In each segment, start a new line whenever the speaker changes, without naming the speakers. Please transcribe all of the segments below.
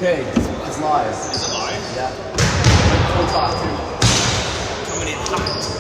Okay, it's live.
Is it live?
Yeah. Full talk too.
Coming in hot.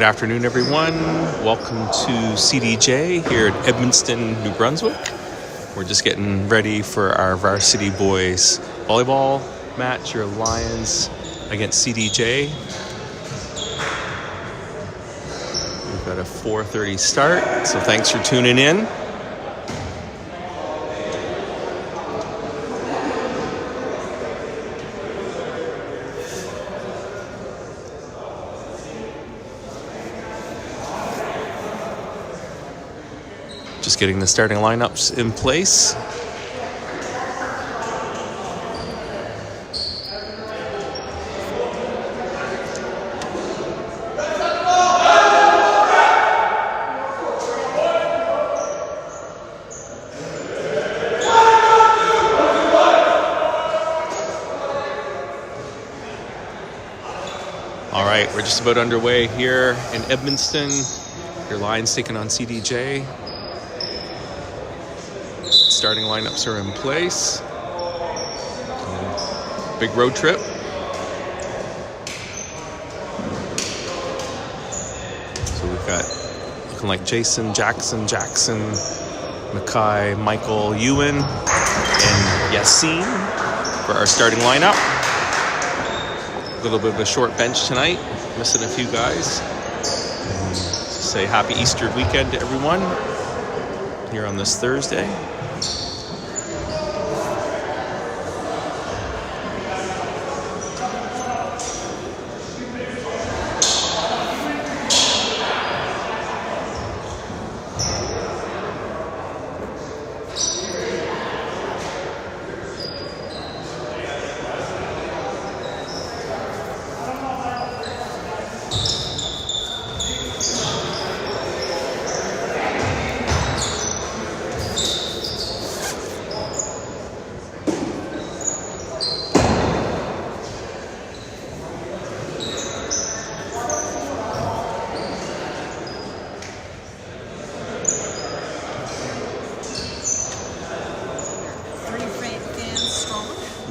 Good afternoon, everyone. Welcome to CDJ here at Edmundston, New Brunswick. We're just getting ready for our varsity boys volleyball match, your Lions against CDJ. We've got a 4:30 start, so thanks for tuning in. Just getting the starting lineups in place. All right, we're just about underway here in Edmundston. Your Lions taking on CDJ. Starting lineups are in place. Big road trip. So we've got looking like Jason, Jackson, Mackay, Michael, Ewan, and Yassine for our starting lineup. A little bit of a short bench tonight, missing a few guys. And say happy Easter weekend to everyone here on this Thursday.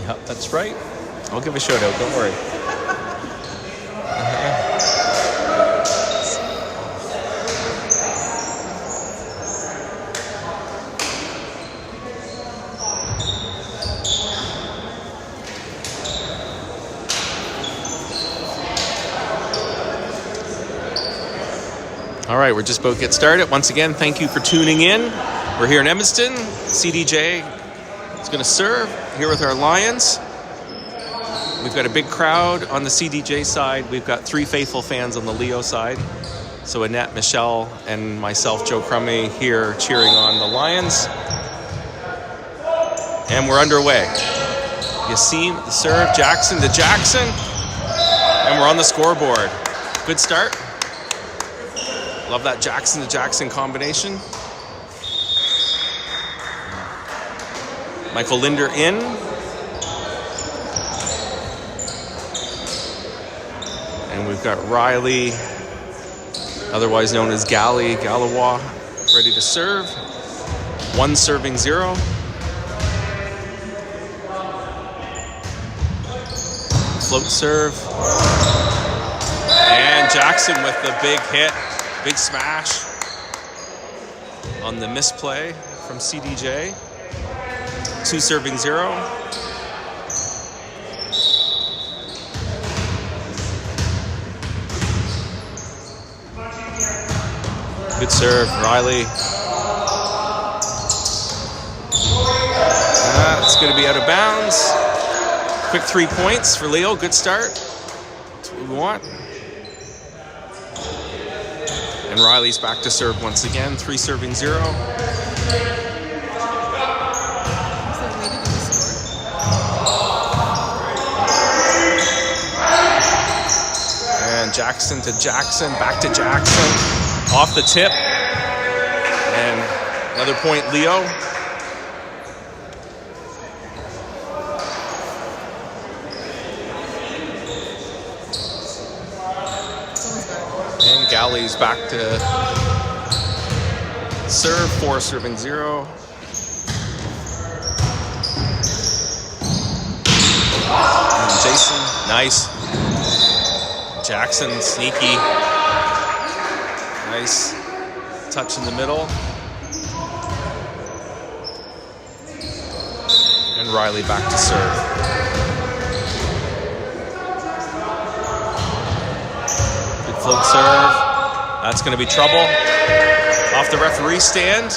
Yep, that's right. I'll give a shout out, don't worry. All right, we're just about to get started. Once again, thank you for tuning in. We're here in Edmundston. CDJ is going to serve here with our Lions. We've got a big crowd on the CDJ side. We've got 3 faithful fans on the Leo side. So Annette, Michelle, and myself, Joe Crummy, here cheering on the Lions. And we're underway. Yassine, the serve, Jackson to Jackson. And we're on the scoreboard. Good start. Love that Jackson to Jackson combination. Michael Linder in. And we've got Riley, otherwise known as Galawa, ready to serve. 1 serving 0. Float serve. And Jackson with the big hit, big smash on the misplay from CDJ. 2 serving 0. Good serve, Riley. It's going to be out of bounds. Quick 3 points for Leo. Good start. That's what we want. And Riley's back to serve once again. 3 serving 0. And Jackson to Jackson, back to Jackson. Off the tip. And another point, Leo. And Galley's back to serve, 4 serving 0. And Jason, nice. Jackson, sneaky. Nice touch in the middle. And Riley back to serve. Good float serve. That's going to be trouble. Off the referee stand.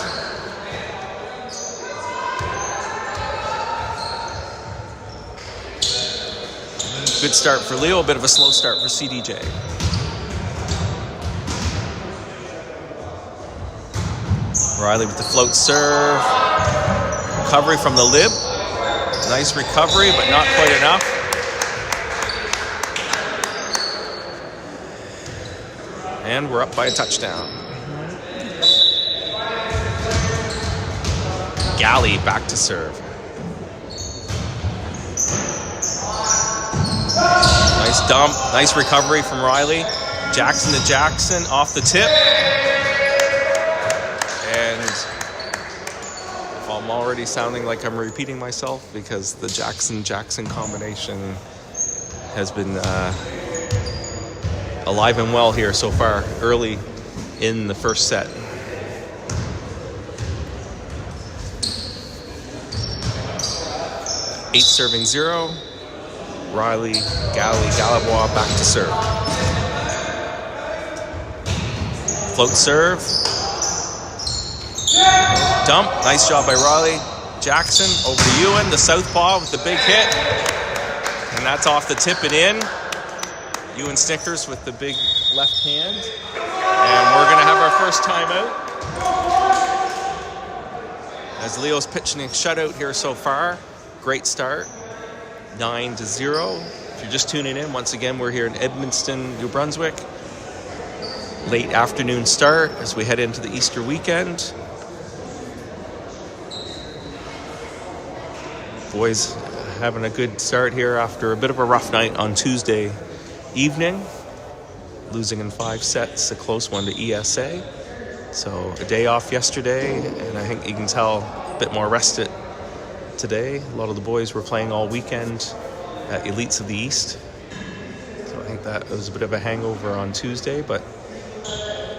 Good start for Leo, a bit of a slow start for CDJ. Riley with the float serve. Recovery from the lib. Nice recovery, but not quite enough. And we're up by a touchdown. Galley back to serve. Nice dump, nice recovery from Riley. Jackson to Jackson off the tip. And I'm already sounding like I'm repeating myself because the Jackson-Jackson combination has been alive and well here so far, early in the first set. Eight serving 0. Riley, Galibois back to serve. Float serve. Dump. Nice job by Riley. Jackson over to Ewan, the southpaw with the big hit. And that's off the tip and in. Ewan Snickers with the big left hand. And we're going to have our first timeout. As Leo's pitching a shutout here so far. Great start. 9-0. If you're just tuning in, once again, we're here in Edmundston, New Brunswick. Late afternoon start as we head into the Easter weekend. Boys having a good start here after a bit of a rough night on Tuesday evening. Losing in 5 sets, a close one to ESA. So a day off yesterday, and I think you can tell a bit more rested today. A lot of the boys were playing all weekend at Elites of the East. So I think that was a bit of a hangover on Tuesday, but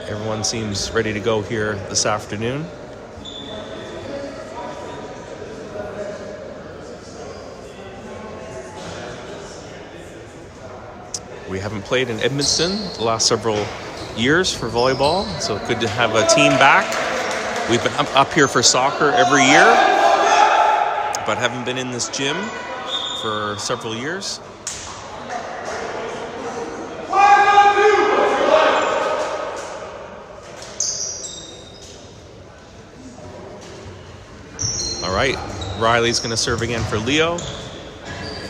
everyone seems ready to go here this afternoon. We haven't played in Edmundston the last several years for volleyball, so good to have a team back. We've been up here for soccer every year, but haven't been in this gym for several years. All right, Riley's going to serve again for Leo.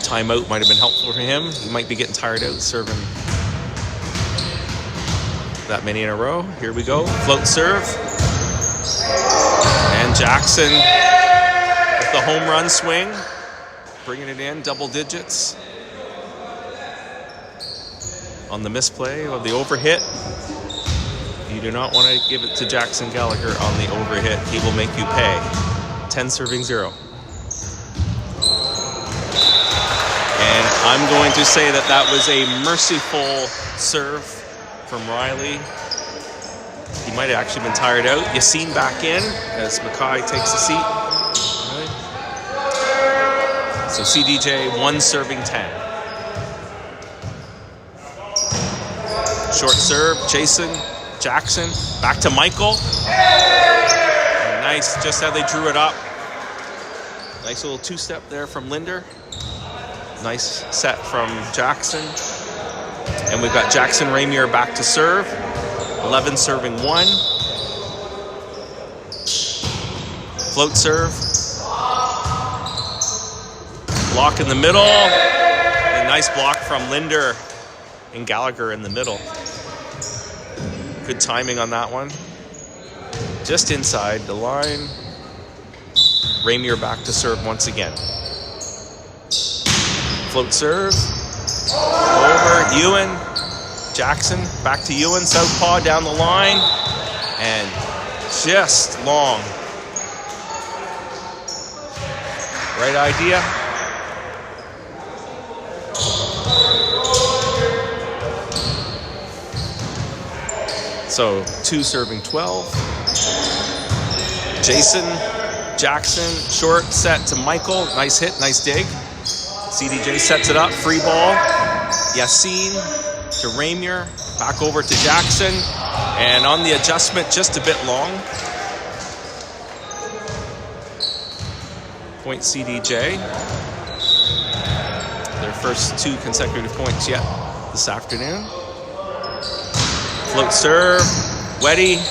Timeout might have been helpful for him. He might be getting tired out serving that many in a row. Here we go, float serve. And Jackson with the home run swing, bringing it in, double digits. On the misplay of the overhit. You do not want to give it to Jackson Gallagher on the overhit. He will make you pay. 10 serving 0. And I'm going to say that that was a merciful serve from Riley. He might have actually been tired out. Yassine back in as Mackay takes a seat. Right. So CDJ 1 serving 10. Short serve, Jackson, back to Michael. Nice, just how they drew it up. Nice little 2-step there from Linder. Nice set from Jackson. And we've got Jackson Ramier back to serve. 11 serving 1. Float serve. Block in the middle. A nice block from Linder and Gallagher in the middle. Good timing on that one. Just inside the line. Ramier back to serve once again. Float serve. Over. Ewan. Jackson back to Ewan. Southpaw down the line. And just long. Right idea. So 2 serving 12. Jason, Jackson, short set to Michael. Nice hit, nice dig. CDJ sets it up, free ball. Yassine to Ramier, back over to Jackson. And on the adjustment, just a bit long. Point CDJ. Their first 2 consecutive points yet this afternoon. Float serve, Weddy,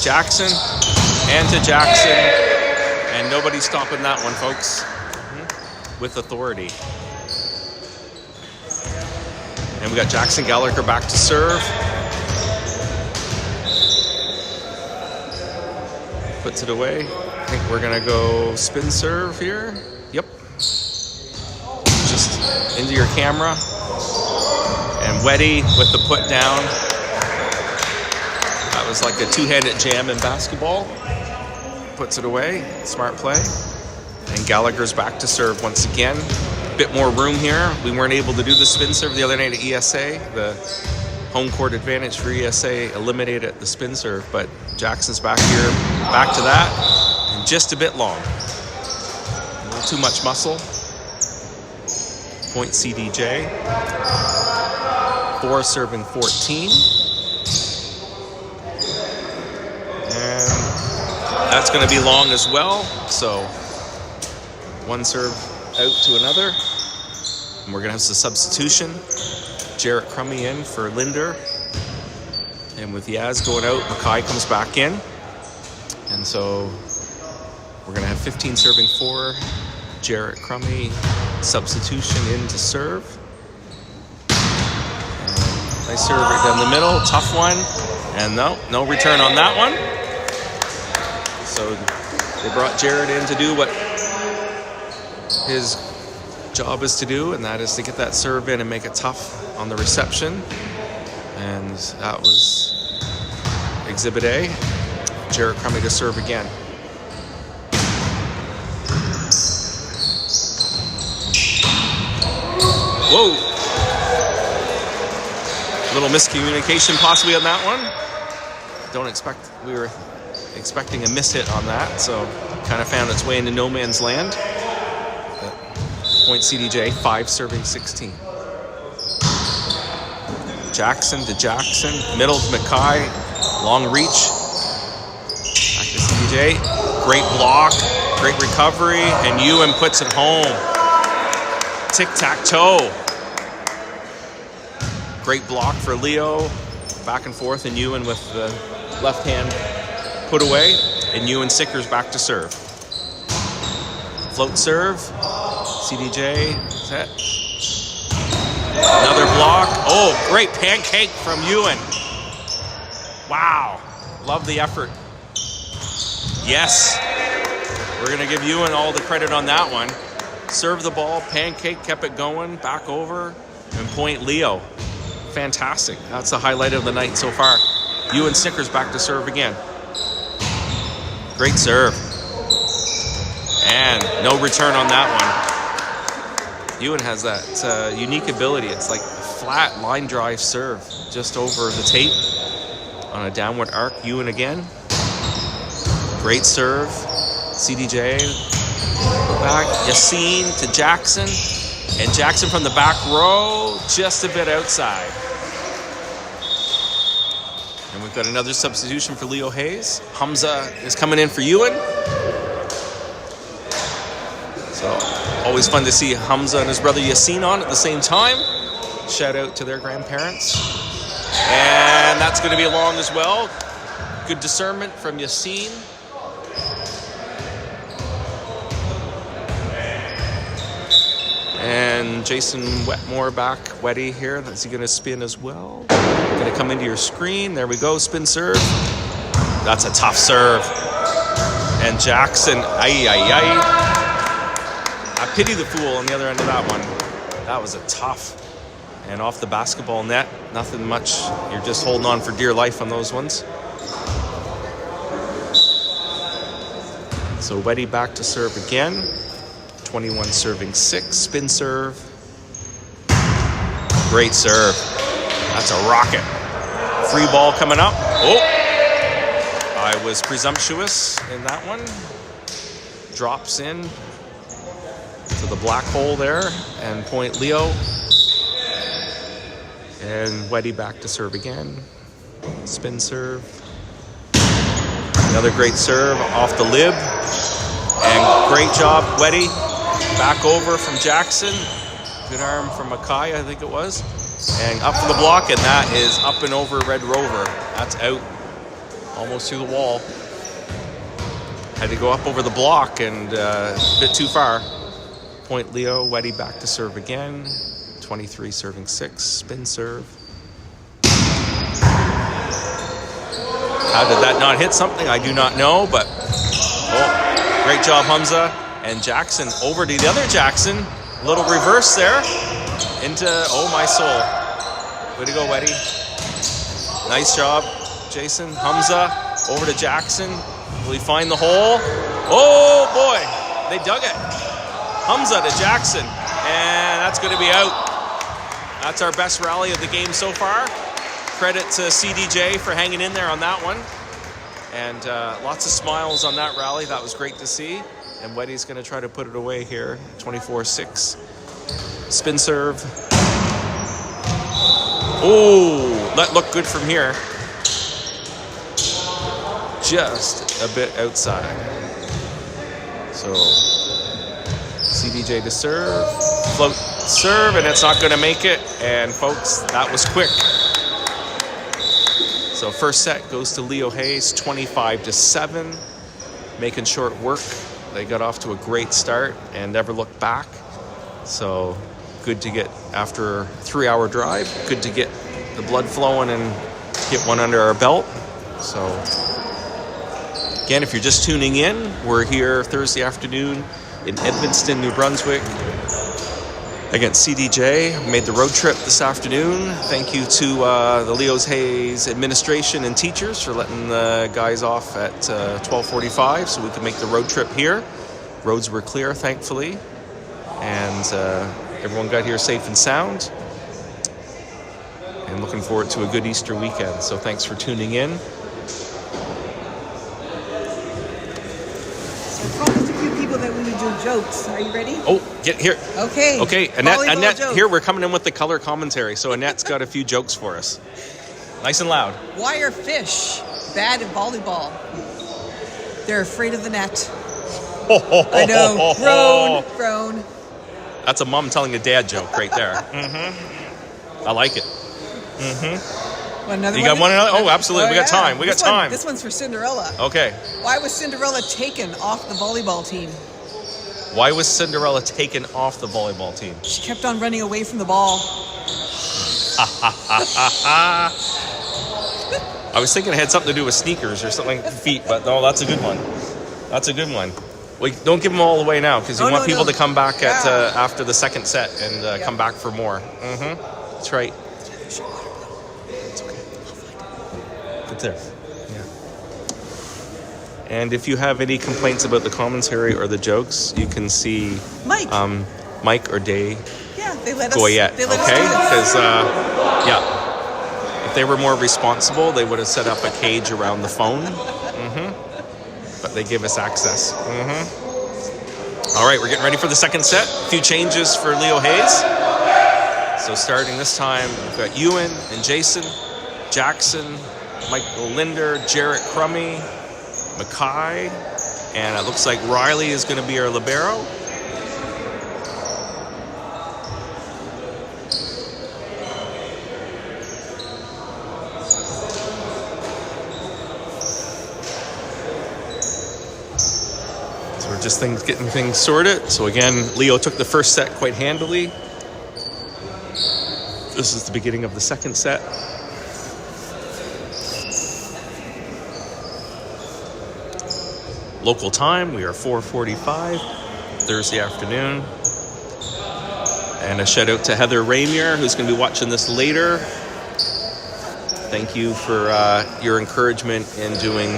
Jackson, and to Jackson. And nobody's stopping that one, folks, with authority. And we got Jackson Gallagher back to serve. Puts it away. I think we're gonna go spin serve here. Yep. Just into your camera. And Weddy with the put down. That was like a 2-handed jam in basketball. Puts it away. Smart play. And Gallagher's back to serve once again. Bit more room here. We weren't able to do the spin serve the other night at ESA. The home court advantage for ESA eliminated the spin serve, but Jackson's back here, back to that, and just a bit long. A little too much muscle. Point CDJ. 4 serving 14. And that's going to be long as well. So 1 serve out to another. And we're going to have some substitution. Jarrett Crummy in for Linder. And with Yaz going out, Mackay comes back in. And so we're going to have 15 serving 4. Jarrett Crummy, substitution in to serve. And nice serve right down the middle, tough one. And no return on that one. So they brought Jarrett in to do what his job is to do, and that is to get that serve in and make it tough on the reception. And that was Exhibit A. Jarrett Crummy to serve again. Whoa! A little miscommunication possibly on that one. We were expecting a miss hit on that, so kind of found its way into no man's land. Point CDJ, 5 serving 16. Jackson to Jackson, middle to Mackay, long reach. Back to CDJ, great block, great recovery, and Ewan puts it home. Tic-tac-toe. Great block for Leo, back and forth, and Ewan with the left hand put away, and Ewan Sickers back to serve. Float serve. CDJ, set. Another block. Oh, great pancake from Ewan. Wow. Love the effort. Yes. We're going to give Ewan all the credit on that one. Serve the ball, pancake, kept it going, back over, and point Leo. Fantastic. That's the highlight of the night so far. Ewan Snickers back to serve again. Great serve. And no return on that one. Ewan has that unique ability. It's like a flat line drive serve just over the tape on a downward arc. Ewan again. Great serve. CDJ back. Yassine to Jackson. And Jackson from the back row, just a bit outside. And we've got another substitution for Leo Hayes. Hamza is coming in for Ewan. So always fun to see Hamza and his brother Yassine on at the same time. Shout out to their grandparents. And that's going to be long as well. Good discernment from Yassine. And Jason Wetmore back, Weddy here. Is he going to spin as well? Going to come into your screen. There we go, spin serve. That's a tough serve. And Jackson, I pity the fool on the other end of that one. That was a tough. And off the basketball net, nothing much. You're just holding on for dear life on those ones. So Weddy back to serve again. 21 serving 6, spin serve. Great serve. That's a rocket. Free ball coming up. Oh, I was presumptuous in that one. Drops in to the black hole there, and point Leo. And Weddy back to serve again. Spin serve. Another great serve off the lib. And great job, Weddy. Back over from Jackson. Good arm from Mackay, I think it was. And up for the block, and that is up and over Red Rover. That's out. Almost through the wall. Had to go up over the block and a bit too far. Point Leo, Weddy back to serve again. 23 serving 6, spin serve. How did that not hit something? I do not know, but great job, Hamza. And Jackson over to the other Jackson. A little reverse there into, oh my soul. Way to go, Weddy. Nice job, Jason. Hamza over to Jackson. Will he find the hole? Oh boy, they dug it. Hamza to Jackson, and that's going to be out. That's our best rally of the game so far. Credit to CDJ for hanging in there on that one. And lots of smiles on that rally. That was great to see. And Weddy's going to try to put it away here. 24-6. Spin serve. Oh, that looked good from here. Just a bit outside. So CDJ to serve. Float serve, and it's not going to make it. And folks, that was quick. So first set goes to Leo Hayes, 25-7. Making short work. They got off to a great start and never looked back. So good to get, after a 3-hour drive, good to get the blood flowing and get one under our belt. So again, if you're just tuning in, we're here Thursday afternoon in Edmundston, New Brunswick against CDJ. Made the road trip this afternoon. Thank you to the Leo's Hayes administration and teachers for letting the guys off at 12:45 so we could make the road trip here. Roads were clear, thankfully, and everyone got here safe and sound. And looking forward to a good Easter weekend. So thanks for tuning in.
That we would do jokes. Are you ready?
Oh, get here.
Okay.
Okay, Annette, here we're coming in with the color commentary. So Annette's got a few jokes for us. Nice and loud.
Why are fish bad at volleyball? They're afraid of the net. I know. Grown.
That's a mom telling a dad joke right there. Mm-hmm. I like it. Mm-hmm.
Another
you
one?
got one another? Oh, absolutely.
Oh,
we got time. We got time.
This one's for Cinderella.
Okay.
Why was Cinderella taken off the volleyball team?
Why was Cinderella taken off the volleyball team?
She kept on running away from the ball.
I was thinking it had something to do with sneakers or something like feet, but no, that's a good one. That's a good one. Well, don't give them all away now because you want people to come back at after the second set and come back for more. Mm-hmm. That's right. It's there. Yeah. And if you have any complaints about the commentary or the jokes, you can see Mike or Day.
Yeah, they let
Goyette,
us. They let
okay?
us do
Because if they were more responsible, they would have set up a cage around the phone. Mm-hmm. But they give us access. Mm-hmm. All right, we're getting ready for the second set. A few changes for Leo Hayes. So starting this time, we've got Ewan and Jason, Jackson, Michael Linder, Jarrett Crummy, Mackay, and it looks like Riley is going to be our libero. So we're just getting things sorted. So again, Leo took the first set quite handily. This is the beginning of the second set. Local time, we are 4:45 Thursday afternoon. And a shout out to Heather Ramier, who's going to be watching this later. Thank you for your encouragement in doing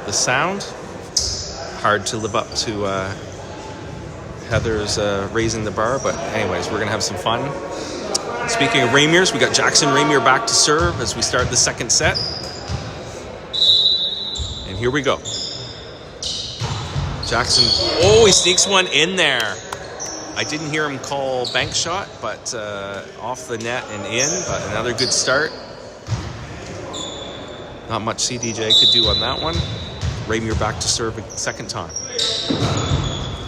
the sound. Hard to live up to Heather's raising the bar, but anyways, we're going to have some fun. Speaking of Ramiers, we got Jackson Ramier back to serve as we start the second set. And here we go. Jackson, oh, he sneaks one in there. I didn't hear him call bank shot, but off the net and in, but another good start. Not much CDJ could do on that one. Ramier back to serve a second time.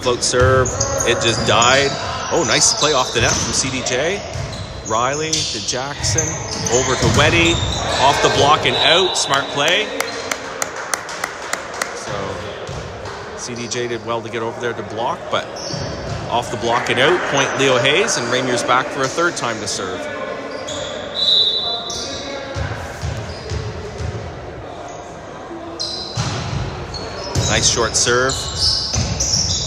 Float serve, it just died. Oh, nice play off the net from CDJ. Riley to Jackson, over to Weddy, off the block and out, smart play. So CDJ did well to get over there to block, but off the block and out, point Leo Hayes, and Ramier's back for a third time to serve. Nice short serve.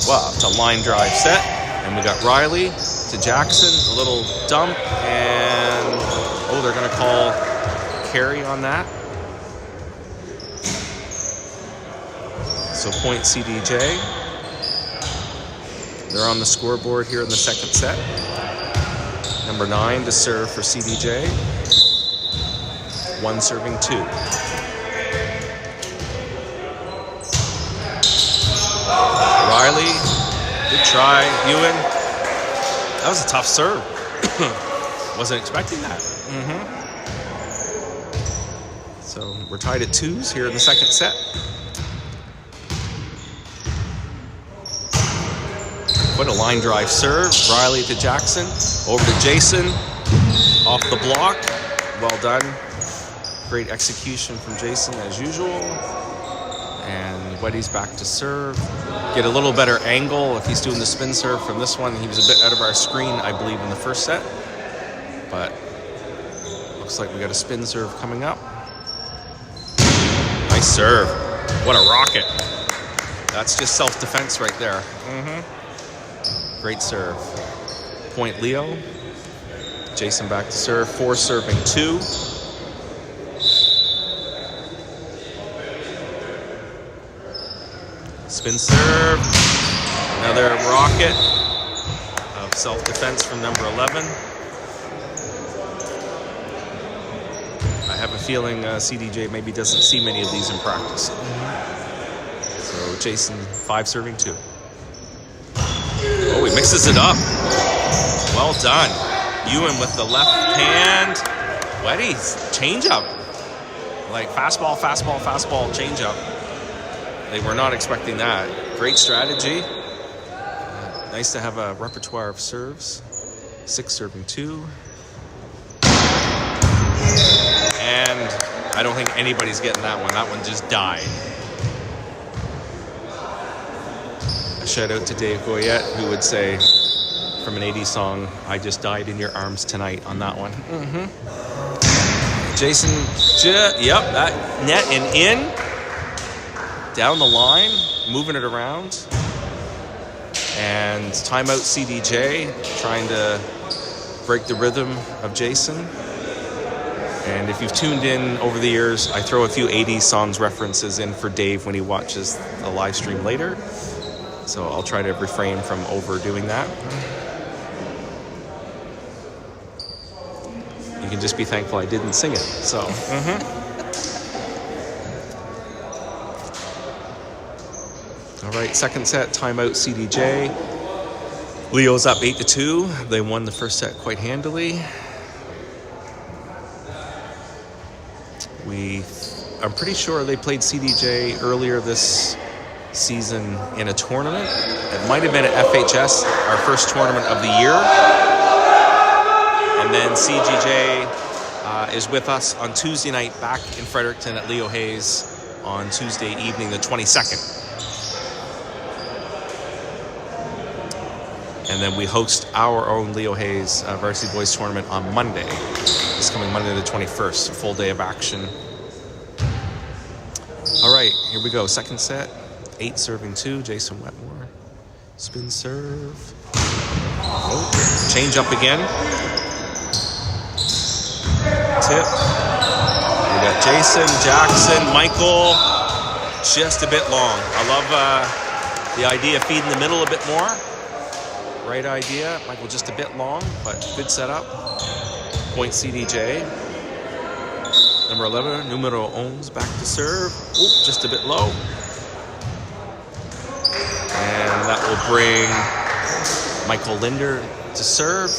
Wow, it's a line drive set. And we got Riley to Jackson, a little dump, and oh, they're going to call carry on that. So point CDJ. They're on the scoreboard here in the second set. Number 9 to serve for CDJ. 1 serving 2. Riley, good try. Ewan, that was a tough serve. Wasn't expecting that. So we're tied at 2s here in the second set. Put a line drive serve. Riley to Jackson. Over to Jason. Off the block. Well done. Great execution from Jason as usual. And Weddy's back to serve. Get a little better angle if he's doing the spin serve from this one. He was a bit out of our screen, I believe, in the first set. But looks like we got a spin serve coming up. Nice serve. What a rocket. That's just self-defense right there. Great serve. Point Leo. Jason back to serve. 4 serving 2. Spin serve. Another rocket of self-defense from number 11. I have a feeling CDJ maybe doesn't see many of these in practice. So Jason, 5 serving 2. Oh, he mixes it up. Well done. Ewan with the left hand. Weddy's change-up. Like fastball, fastball, fastball, change-up. They were not expecting that. Great strategy. Nice to have a repertoire of serves. 6 serving 2. And I don't think anybody's getting that one. That one just died. A shout out to Dave Goyette, who would say from an 80s song, I just died in your arms tonight on that one. Jason, yep, that net and in. Down the line, moving it around. And timeout CDJ, trying to break the rhythm of Jason. And if you've tuned in over the years, I throw a few 80s songs references in for Dave when he watches the live stream later. So I'll try to refrain from overdoing that. You can just be thankful I didn't sing it. So, All right, second set, timeout CDJ. Leo's up 8-2. They won the first set quite handily. I'm pretty sure they played CDJ earlier this season in a tournament. It might have been at FHS, our first tournament of the year. And then CDJ is with us on Tuesday night back in Fredericton at Leo Hayes on Tuesday evening, the 22nd. And then we host our own Leo Hayes Varsity Boys Tournament on Monday. This coming Monday the 21st, a full day of action. All right, here we go. Second set, 8 serving 2, Jason Wetmore. Spin serve. Oh, change up again. Tip. We got Jason, Jackson, Michael. Just a bit long. I love the idea of feeding the middle a bit more. Right idea. Michael just a bit long, but good setup. Point CDJ. Number 11, numero 11, back to serve. Oh, just a bit low. And that will bring Michael Linder to serve.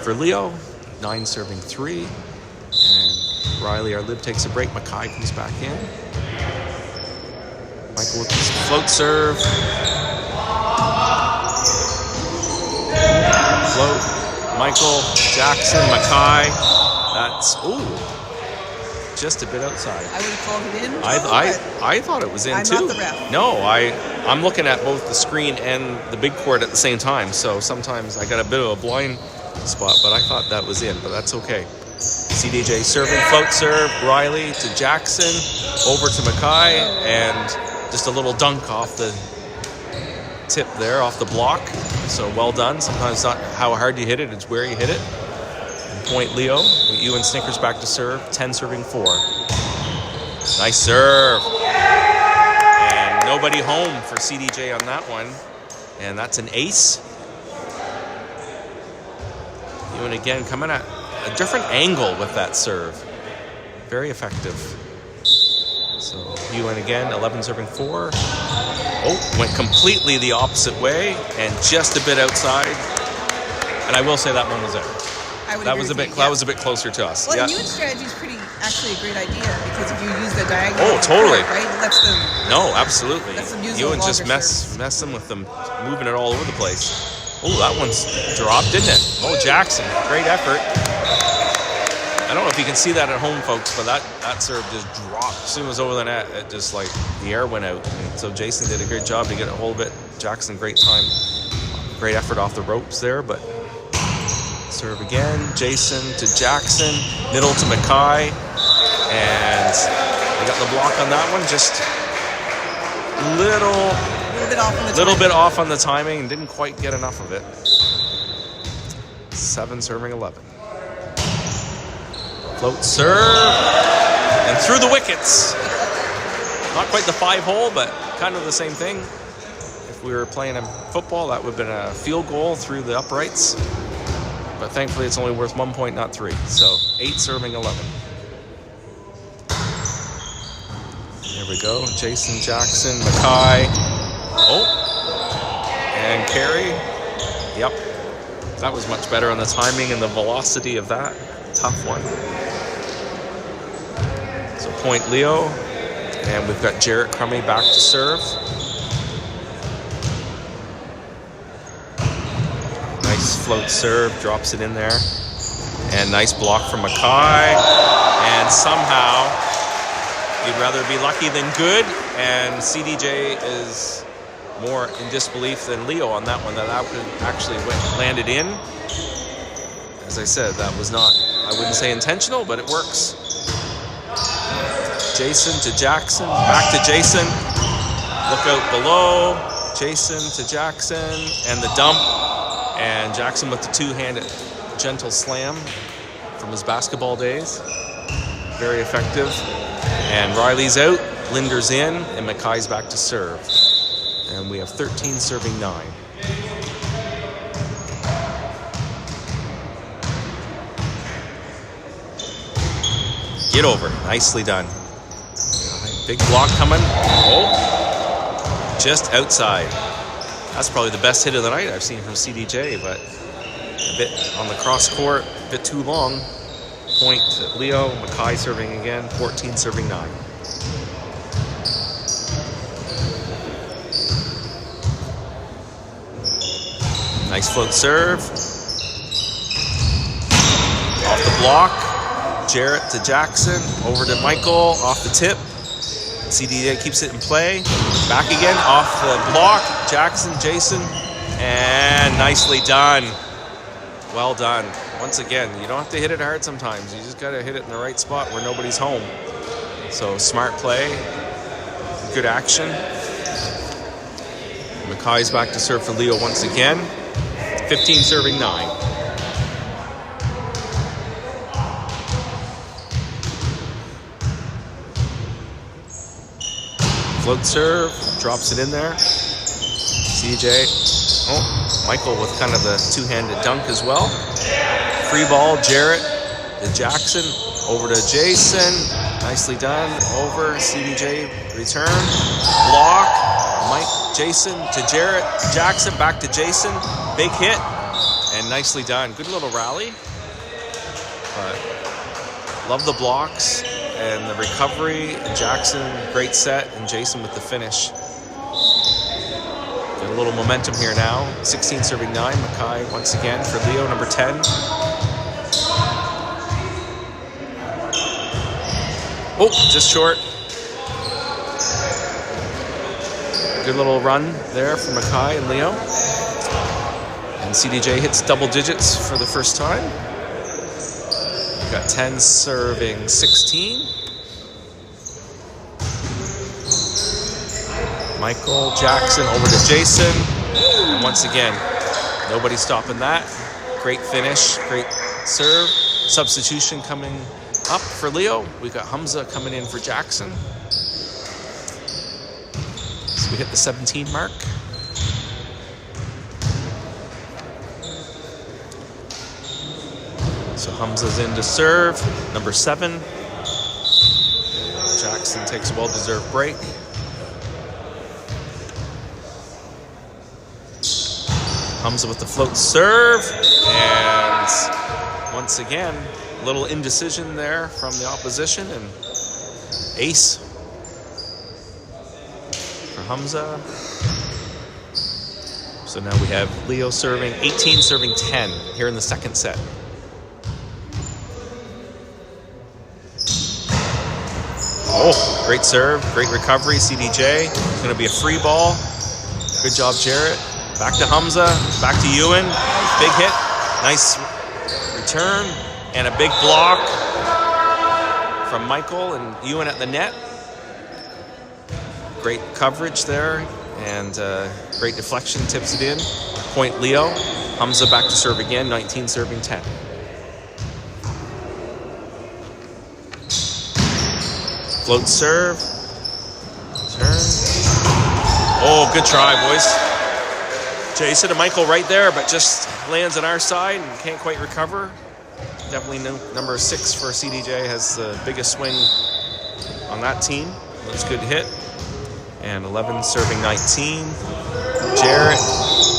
For Leo, 9 serving 3. And Riley, our lib, takes a break. Mackay comes back in. Michael with his float serve. Float. Michael, Jackson, Mackay. That's, ooh, just a bit outside.
I would have called it in.
I thought it was in
I'm
too.
not the ref.
No, I'm looking at both the screen and the big court at the same time. So sometimes I got a bit of a blind spot, but I thought that was in, but that's okay. CDJ serving, float serve, Riley to Jackson, over to Mackay, and just a little dunk off the tip there, off the block. So well done. Sometimes it's not how hard you hit it, it's where you hit it. And point Leo, Ewan Snickers back to serve, 10 serving 4. Nice serve. And nobody home for CDJ on that one. And that's an ace. Ewan again coming at a different angle with that serve. Very effective. So Ewan again, 11 serving 4. Oh, went completely the opposite way and just a bit outside. And I will say that one was out. That was a bit closer to us.
Well,
yeah.
the Ewan strategy is actually a great idea because if you use the diagonal,
Oh, totally.
Court, right, it lets them.
No, absolutely.
Lets them use
Ewan
those
just
longer serves.
mess them with them, moving it all over the place. Oh, that one's dropped, didn't it? Oh, Jackson, great effort. I don't know if you can see that at home, folks, but that serve just dropped. As soon as it was over the net, it just like the air went out. And so Jason did a great job to get a hold of it. Jackson, great time. Great effort off the ropes there, but serve again. Jason to Jackson, middle to Mackay. And we got the block on that one. Just little bit off on the timing and didn't quite get enough of it. 7 serving 11. Float serve and through the wickets. Not quite the 5-hole, but kind of the same thing. If we were playing in football, that would have been a field goal through the uprights. But thankfully, it's only worth 1 point, not 3. So 8 serving 11. There we go. Jason, Jackson, Mackay. Oh, and Carey. Yep. That was much better on the timing and the velocity of that. Tough one. So point Leo. And we've got Jarrett Crummy back to serve. Nice float serve, drops it in there. And nice block from Mackay. And somehow, you'd rather be lucky than good. And CDJ is more in disbelief than Leo on that one. That actually landed in. As I said, that was not, I wouldn't say intentional, but it works. Jason to Jackson, back to Jason. Look out below. Jason to Jackson, and the dump. And Jackson with the two-handed gentle slam from his basketball days. Very effective. And Riley's out, Linder's in, and Mackay's back to serve. And we have 13 serving 9. Get over. Nicely done. Big block coming. Oh, just outside. That's probably the best hit of the night I've seen from CDJ, but a bit on the cross court, a bit too long. Point to Leo. Mackay serving again. 14 serving 9. Nice float serve. Off the block. Jarrett to Jackson. Over to Michael. Off the tip. CDJ keeps it in play. Back again. Off the block. Jackson, Jason. And nicely done. Well done. Once again, you don't have to hit it hard sometimes. You just got to hit it in the right spot where nobody's home. So smart play. Good action. Mackay's back to serve for Leo once again. 15 serving 9. Float serve, drops it in there. CJ. Oh, Michael with kind of the two-handed dunk as well. Free ball, Jarrett to Jackson, over to Jason. Nicely done. Over, CDJ, return, block. Mike, Jason to Jarrett, Jackson, back to Jason. Big hit, and nicely done. Good little rally. But love the blocks and the recovery. And Jackson, great set, and Jason with the finish. Got a little momentum here now. 16 serving 9. Mackay once again for Leo, number 10. Oh, just short. Good little run there for Mackay and Leo. And CDJ hits double digits for the first time. We've got 10 serving 16. Michael Jackson over to Jason. And once again, nobody stopping that. Great finish, great serve. Substitution coming up for Leo. We've got Hamza coming in for Jackson. So we hit the 17 mark. So Hamza's in to serve, number 7. Jackson takes a well-deserved break. Hamza with the float serve, and once again, a little indecision there from the opposition, and ace for Hamza. So now we have Leo serving 18, serving 10 here in the second set. Oh, great serve, great recovery, CDJ. It's going to be a free ball. Good job, Jarrett. Back to Hamza, back to Ewan. Big hit, nice return, and a big block from Michael and Ewan at the net. Great coverage there, and great deflection, tips it in. Point Leo. Hamza back to serve again, 19 serving 10. Float serve. Turn. Oh, good try, boys. Jason and Michael right there, but just lands on our side and can't quite recover. Definitely number 6 for CDJ has the biggest swing on that team. That's a good hit. And 11 serving 19. Jarrett,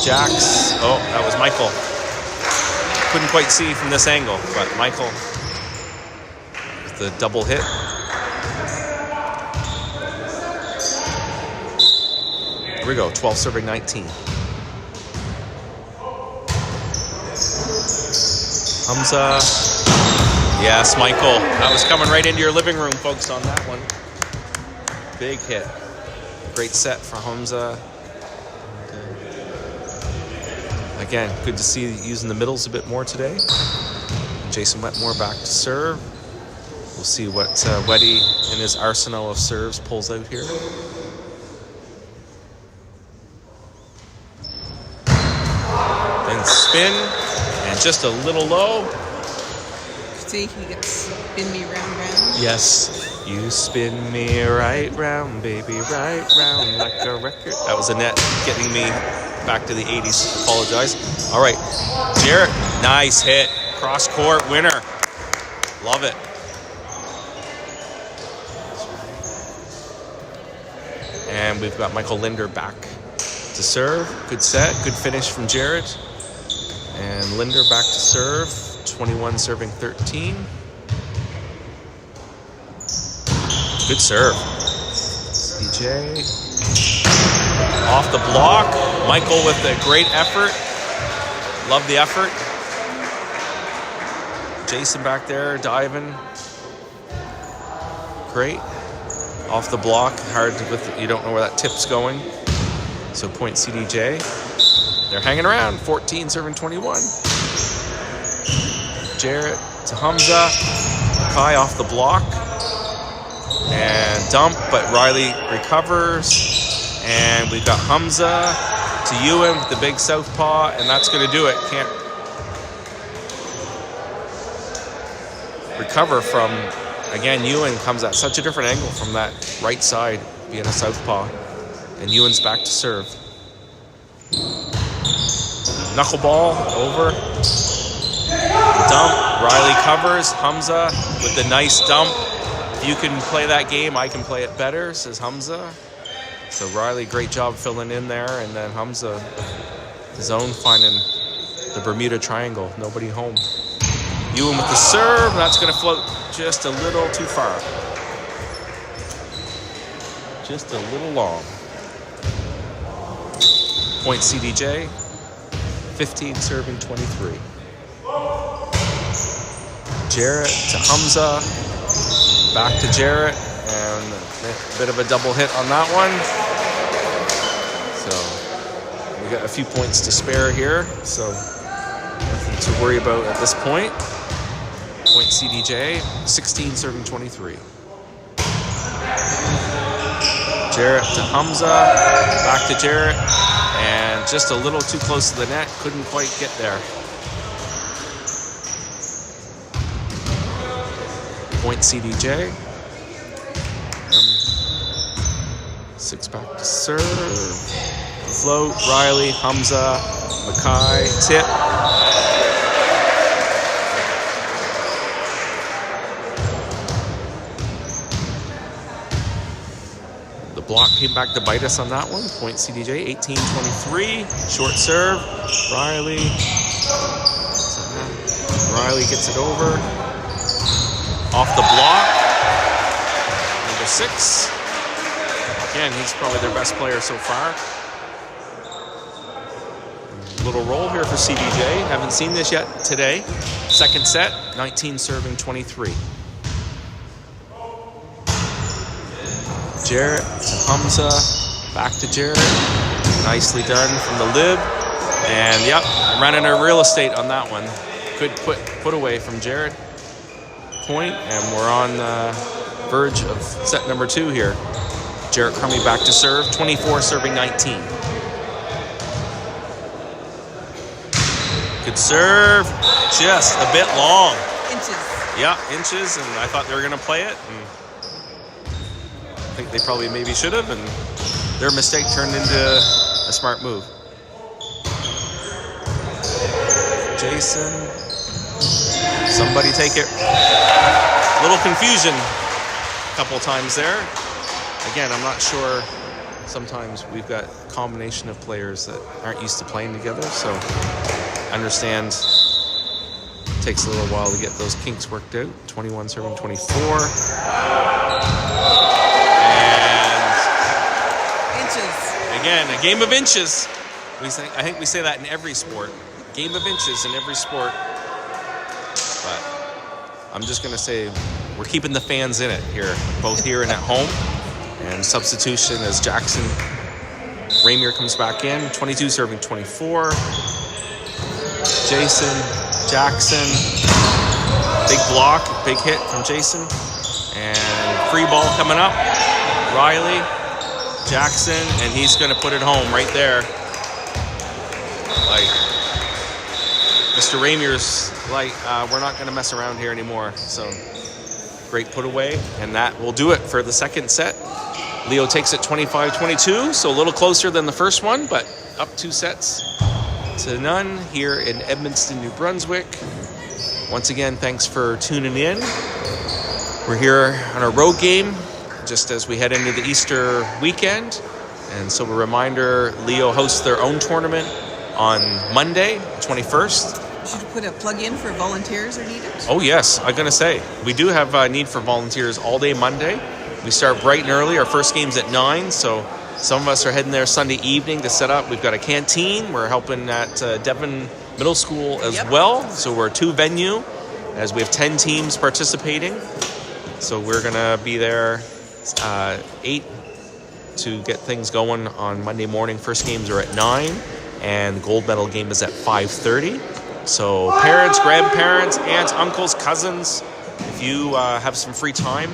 Jax. Oh, that was Michael. Couldn't quite see from this angle, but Michael with the double hit. Here we go, 12 serving 19. Hamza. Yes, Michael. That was coming right into your living room, folks, on that one. Big hit. Great set for Hamza. Again, good to see using the middles a bit more today. Jason Wetmore back to serve. We'll see what Weddy in his arsenal of serves pulls out here. Then spin, and just a little low.
See, he gets spin me round, round.
Yes, you spin me right round, baby, right round like a record. That was Annette getting me back to the 80s. Apologize. All right, Jarrett, nice hit. Cross court winner. Love it. And we've got Michael Linder back to serve. Good set, good finish from Jarrett. And Linder back to serve. 21 serving 13. Good serve. CJ. Off the block. Michael with a great effort. Love the effort. Jason back there diving. Great. Off the block. Hard with, you don't know where that tip's going. So point CDJ. They're hanging around. 14 serving 21. Jarrett to Hamza. Kai off the block. And dump, but Riley recovers. And we've got Hamza to Ewan with the big southpaw, and that's going to do it. Can't recover from, again, Ewan comes at such a different angle from that right side, being a southpaw. And Ewan's back to serve. Knuckleball over. Dump. Riley covers. Hamza with the nice dump. If you can play that game, I can play it better, says Hamza. So Riley, great job filling in there. And then Hamza, his own, finding the Bermuda Triangle. Nobody home. Ewan with the serve. That's going to float just a little too far. Just a little long. Point CDJ. 15 serving 23. Jarrett to Hamza. Back to Jarrett. And a bit of a double hit on that one. So we got a few points to spare here. So nothing to worry about at this point. Point CDJ. 16 serving 23. Jarrett to Hamza. Back to Jarrett. And just a little too close to the net. Couldn't quite get there. Point CDJ. 6 back to serve. Float. Riley, Hamza, Mackay, tip. The block came back to bite us on that one. Point CDJ, 18-23. Short serve. Riley. Riley gets it over. Off the block. Number 6. Again, he's probably their best player so far. Little roll here for CDJ. Haven't seen this yet today. Second set, 19 serving 23. Jarrett to Hamza. Back to Jarrett. Nicely done from the lib. And yep, running a real estate on that one. Good put away from Jarrett. Point, and we're on the verge of set number 2 here. Jarrett Crummy back to serve. 24 serving 19. Good serve. Just a bit long.
Inches.
Yeah, inches, and I thought they were going to play it. And I think they probably maybe should have, and their mistake turned into a smart move. Jason. Somebody take it. A little confusion a couple times there. Again, I'm not sure. Sometimes we've got a combination of players that aren't used to playing together, so understand it takes a little while to get those kinks worked out. 21 serving 24. And
Inches.
again, a game of inches. I think we say that in every sport. Game of inches in every sport. But I'm just going to say we're keeping the fans in it here, both here and at home. And substitution as Jackson Ramier comes back in. 22 serving 24. Jason, Jackson. Big block, big hit from Jason. And free ball coming up. Riley, Jackson, and he's going to put it home right there. Like, Mr. Ramier's like, we're not going to mess around here anymore. So, great put away. And that will do it for the second set. Leo takes it 25-22, so a little closer than the first one, but up 2 sets to none here in Edmundston, New Brunswick. Once again, thanks for tuning in. We're here on a road game just as we head into the Easter weekend. And so a reminder, Leo hosts their own tournament on Monday, 21st.
Should you put a plug in for volunteers are needed?
Oh yes, I'm going to say. We do have a need for volunteers all day Monday. We start bright and early. Our first game's at 9, so some of us are heading there Sunday evening to set up. We've got a canteen. We're helping at Devon Middle School as well. So we're a 2 venue as we have 10 teams participating. So we're going to be there 8 to get things going on Monday morning. First games are at 9, and the gold medal game is at 5:30. So parents, grandparents, aunts, uncles, cousins, if you have some free time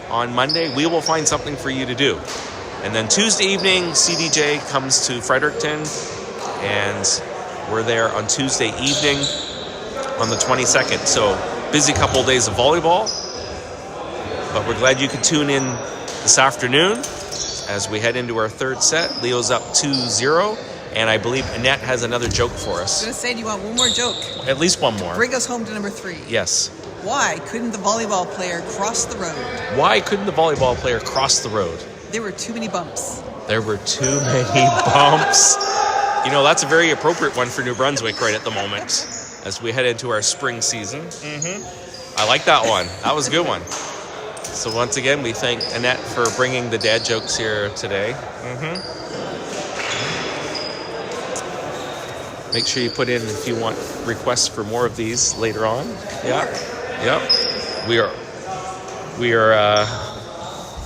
on Monday, we will find something for you to do. And then Tuesday evening, CDJ comes to Fredericton, and we're there on Tuesday evening on the 22nd. So busy couple days of volleyball, but we're glad you could tune in this afternoon as we head into our third set. Leo's up 2-0, And I believe Annette has another joke for
I was
us.
going to say, do you want one more joke?
At least one more.
Bring us home to number 3.
Yes.
Why couldn't the volleyball player cross the road?
Why couldn't the volleyball player cross the road?
There were too many bumps.
There were too many bumps. You know, that's a very appropriate one for New Brunswick right at the moment as we head into our spring season. I like that one. That was a good one. So once again, we thank Annette for bringing the dad jokes here today. Make sure you put in if you want requests for more of these later on. Yeah. We are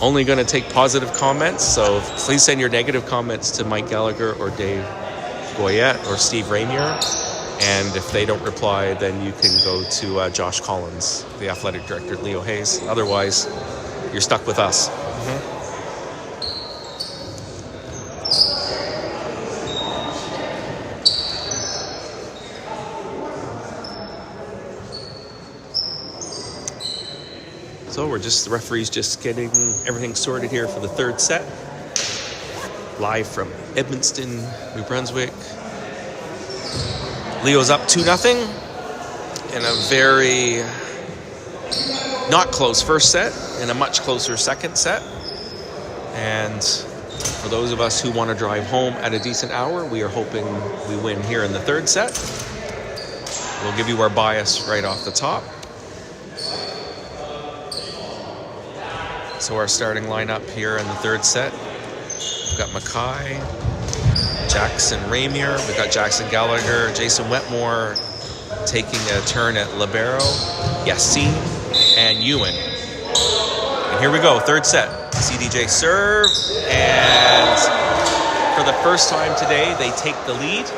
only going to take positive comments, so please send your negative comments to Mike Gallagher or Dave Goyette or Steve Rainier. And if they don't reply, then you can go to Josh Collins, the athletic director at Leo Hayes. Otherwise, you're stuck with us. So the referee's just getting everything sorted here for the third set. Live from Edmundston, New Brunswick. Leo's up 2-0 in a very not close first set and a much closer second set. And for those of us who want to drive home at a decent hour, we are hoping we win here in the third set. We'll give you our bias right off the top. So our starting lineup here in the third set, we've got Mackay, Jackson Ramier, we've got Jackson Gallagher, Jason Wetmore taking a turn at libero, Yassine, and Ewan. And here we go, third set. CDJ serve, and for the first time today, they take the lead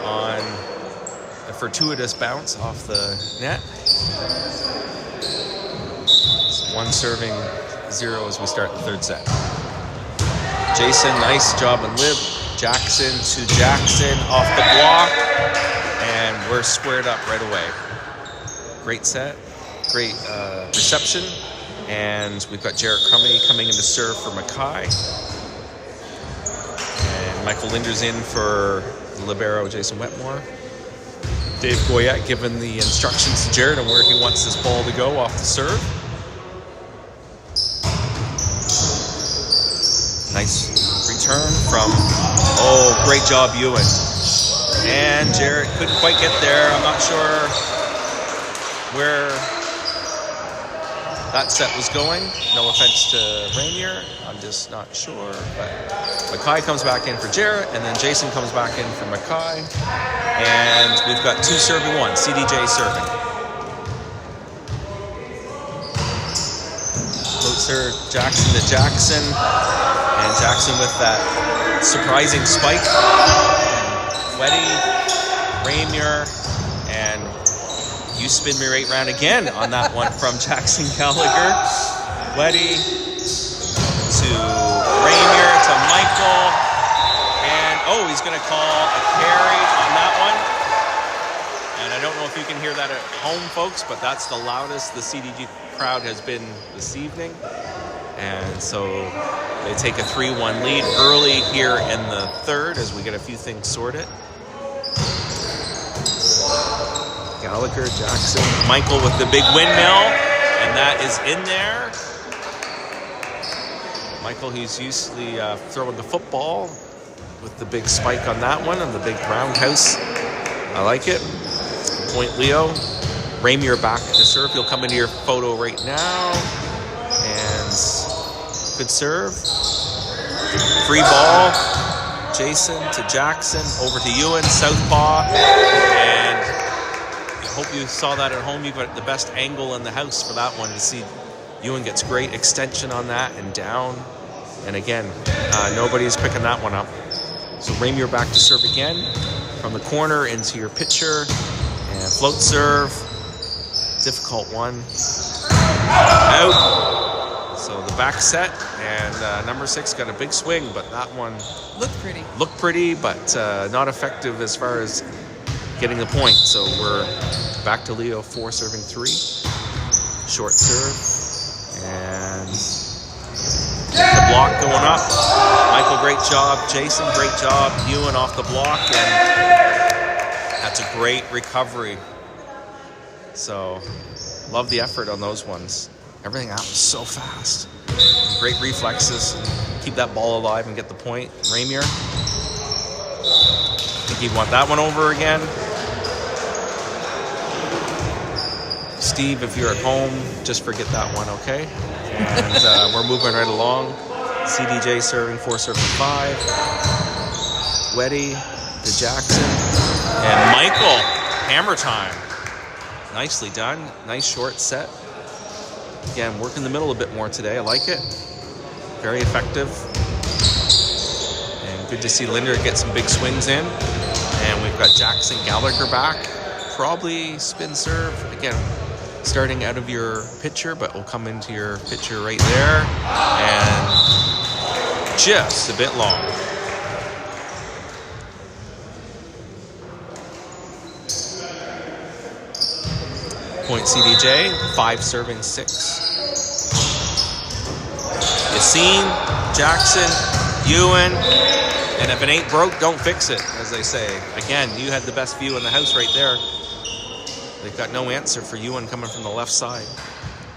on a fortuitous bounce off the net. One serving 0 as we start the third set. Jason, nice job on lib. Jackson to Jackson off the block, and we're squared up right away. Great set, great reception, and we've got Jarrett Crummy coming in to serve for Mackay, and Michael Linder's in for libero Jason Wetmore. Dave Goyette giving the instructions to Jarrett on where he wants this ball to go off the serve. Nice return from, great job, Ewan. And Jarrett couldn't quite get there. I'm not sure where that set was going. No offense to Rainier. I'm just not sure. But Mackay comes back in for Jarrett, and then Jason comes back in for Mackay. And we've got 2 serving 1. CDJ serving. Closer, Jackson to Jackson. And Jackson with that surprising spike. Weddy, Rainier, and you spin me right round again on that one from Jackson Gallagher. Weddy to Rainier to Michael. And, he's going to call a carry on that one. And I don't know if you can hear that at home, folks, but that's the loudest the CDG crowd has been this evening. And so they take a 3-1 lead early here in the third as we get a few things sorted. Gallagher, Jackson, Michael with the big windmill, and that is in there. Michael, he's usually throwing the football with the big spike on that one and the big roundhouse. I like it. Point Leo. Rainier back to serve. He'll come into your photo right now. And good serve. Free ball. Jason to Jackson. Over to Ewan. Southpaw. And I hope you saw that at home. You've got the best angle in the house for that one to see. Ewan gets great extension on that and down. And again, nobody's picking that one up. So Rainier back to serve again. From the corner into your pitcher. And float serve. Difficult one. Out. So the back set. And number 6 got a big swing, but that one looked pretty, but not effective as far as getting the point. So we're back to Leo 4 serving 3. Short serve. And The block going up. Michael, great job. Jason, great job. Ewan off the block, and that's a great recovery. So, love the effort on those ones. Everything happens so fast. Great reflexes. Keep that ball alive and get the point. Ramier. I think he'd want that one over again. Steve, if you're at home, just forget that one, okay? And we're moving right along. CDJ serving 4, serving 5. Weddy to Jackson. And Michael, hammer time. Nicely done. Nice short set. Again, working the middle a bit more today. I like it. Very effective. And good to see Linder get some big swings in. And we've got Jackson Gallagher back. Probably spin serve. Again, starting out of your pitcher, but will come into your pitcher right there. And just a bit long. Point CDJ, 5 serving 6. Yassine, Jackson, Ewan, and if it ain't broke, don't fix it, as they say. Again, you had the best view in the house right there. They've got no answer for Ewan coming from the left side.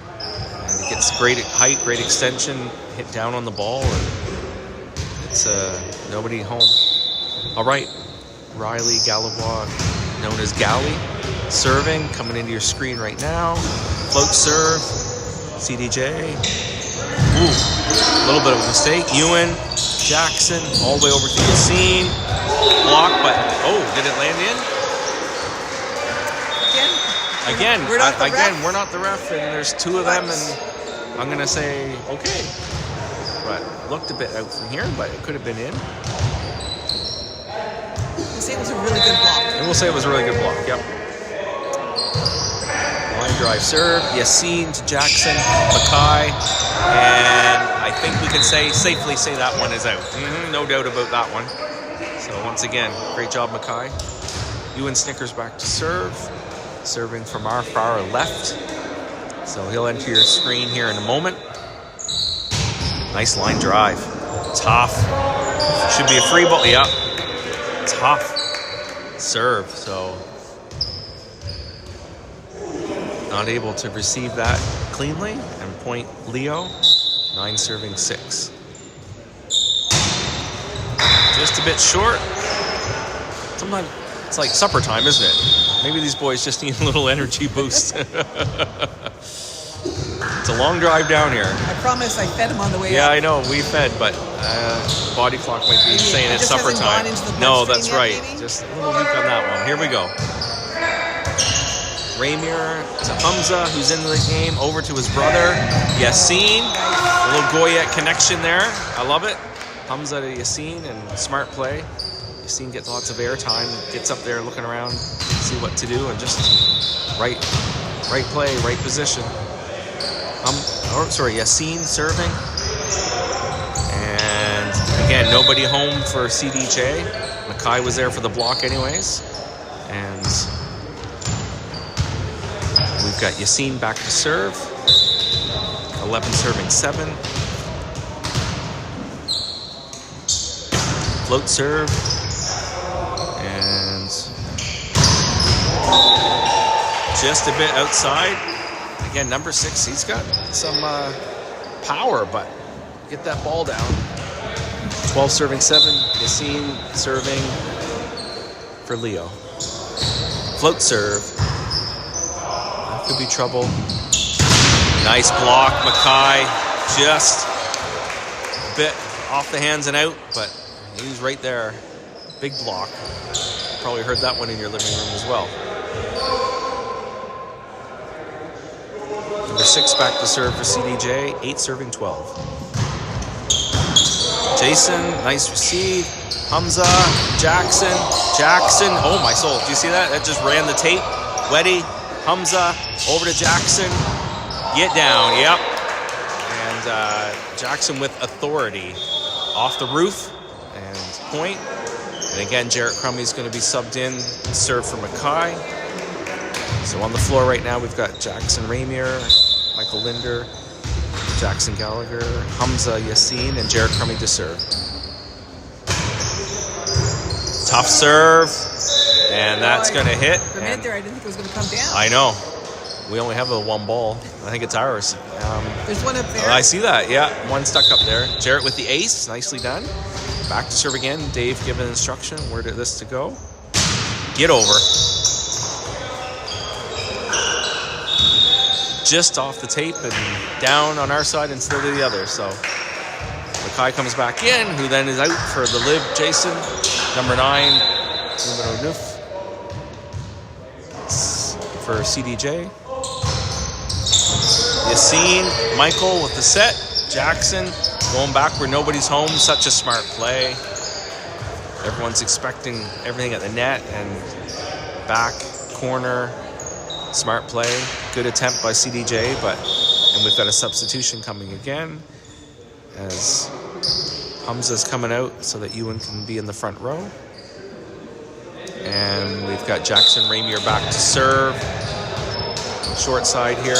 And he gets great height, great extension, hit down on the ball, and it's nobody home. All right, Riley Gallavois, known as Gally, serving, coming into your screen right now. Float serve, CDJ. Ooh, a little bit of a mistake. Ewan, Jackson, all the way over to Yassine. Block, but, oh, did it land in? Again, we're not the ref, and there's 2 of them, and I'm going to say, okay. But looked a bit out from here, but it could have been in.
We'll say it was a really good block.
And we'll say it was a really good block, yep. Line drive serve, Yassine to Jackson, Mackay, and I think we can safely say that one is out. No doubt about that one. So once again, great job, Mackay. Ewan Snickers back to serve. Serving from our far left. So he'll enter your screen here in a moment. Nice line drive. Tough. Should be a free ball. Yep. Tough. Serve. So not able to receive that cleanly. And point Leo. 9 serving 6. Just a bit short. Sometimes it's like supper time, isn't it? Maybe these boys just need a little energy boost. It's a long drive down here.
I promise I fed him on the way
Yeah,
up.
I know, we fed, but body clock might be saying it's supper time. No, that's right.
Maybe?
Just a little weak on that one. Here we go. Ramier to Hamza, who's in the game, over to his brother, Yassine. A little Goyette connection there. I love it. Hamza to Yassine, and smart play. Yassine gets lots of airtime, gets up there looking around, see what to do, and just right play, right position. Yassine serving. And again, nobody home for CDJ. Mackay was there for the block anyways. And we've got Yassine back to serve. 11 serving 7. Float serve. And just a bit outside. Again, number 6, he's got some power, but get that ball down. 12 serving 7. Yassine serving for Leo. Float serve. That could be trouble. Nice block, Mackay. Just a bit off the hands and out, but he's right there. Big block. Probably heard that one in your living room as well. Number 6 back to serve for CDJ. 8 serving 12. Jason, nice receive. Hamza, Jackson. Oh my soul, do you see that? That just ran the tape. Weddy, Hamza, over to Jackson. Get down, yep. And Jackson with authority. Off the roof, and point. And again, Jarrett Crummey's going to be subbed in, serve for Mackay. So on the floor right now, we've got Jackson Ramier, Michael Linder, Jackson Gallagher, Hamza Yassin, and Jared Crummy to serve. Tough serve, and that's going to hit.
For a minute there, I didn't think it was going to come down.
I know. We only have the one ball. I think it's ours.
There's one up there.
I see that, yeah. One stuck up there. Jarrett with the ace. Nicely done. Back to serve again. Dave giving instruction. Where did this to go? Get over. Just off the tape and down on our side instead of the other. So Mackay comes back in, who then is out for the live. Jason, number 9, numero 9 for CDJ. Yassine, Michael with the set. Jackson going back where nobody's home. Such a smart play. Everyone's expecting everything at the net and back corner. Smart play. Good attempt by CDJ, and we've got a substitution coming again as Hamza's coming out so that Ewan can be in the front row. And we've got Jackson Ramier back to serve. Short side here.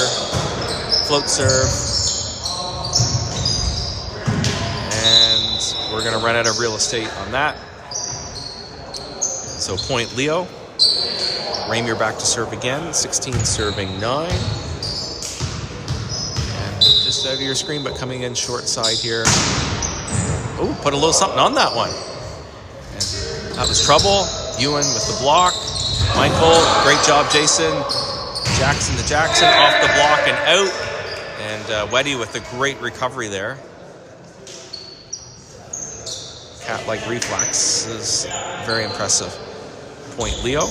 Float serve. And we're going to run out of real estate on that. So point Leo. Ramier back to serve again. 16 serving 9. And just out of your screen, but coming in short side here. Oh, put a little something on that one. And that was trouble. Ewan with the block. Michael, great job, Jason. Jackson to Jackson, off the block and out. And Weddy with a great recovery there. Cat-like reflex is very impressive. Point Leo.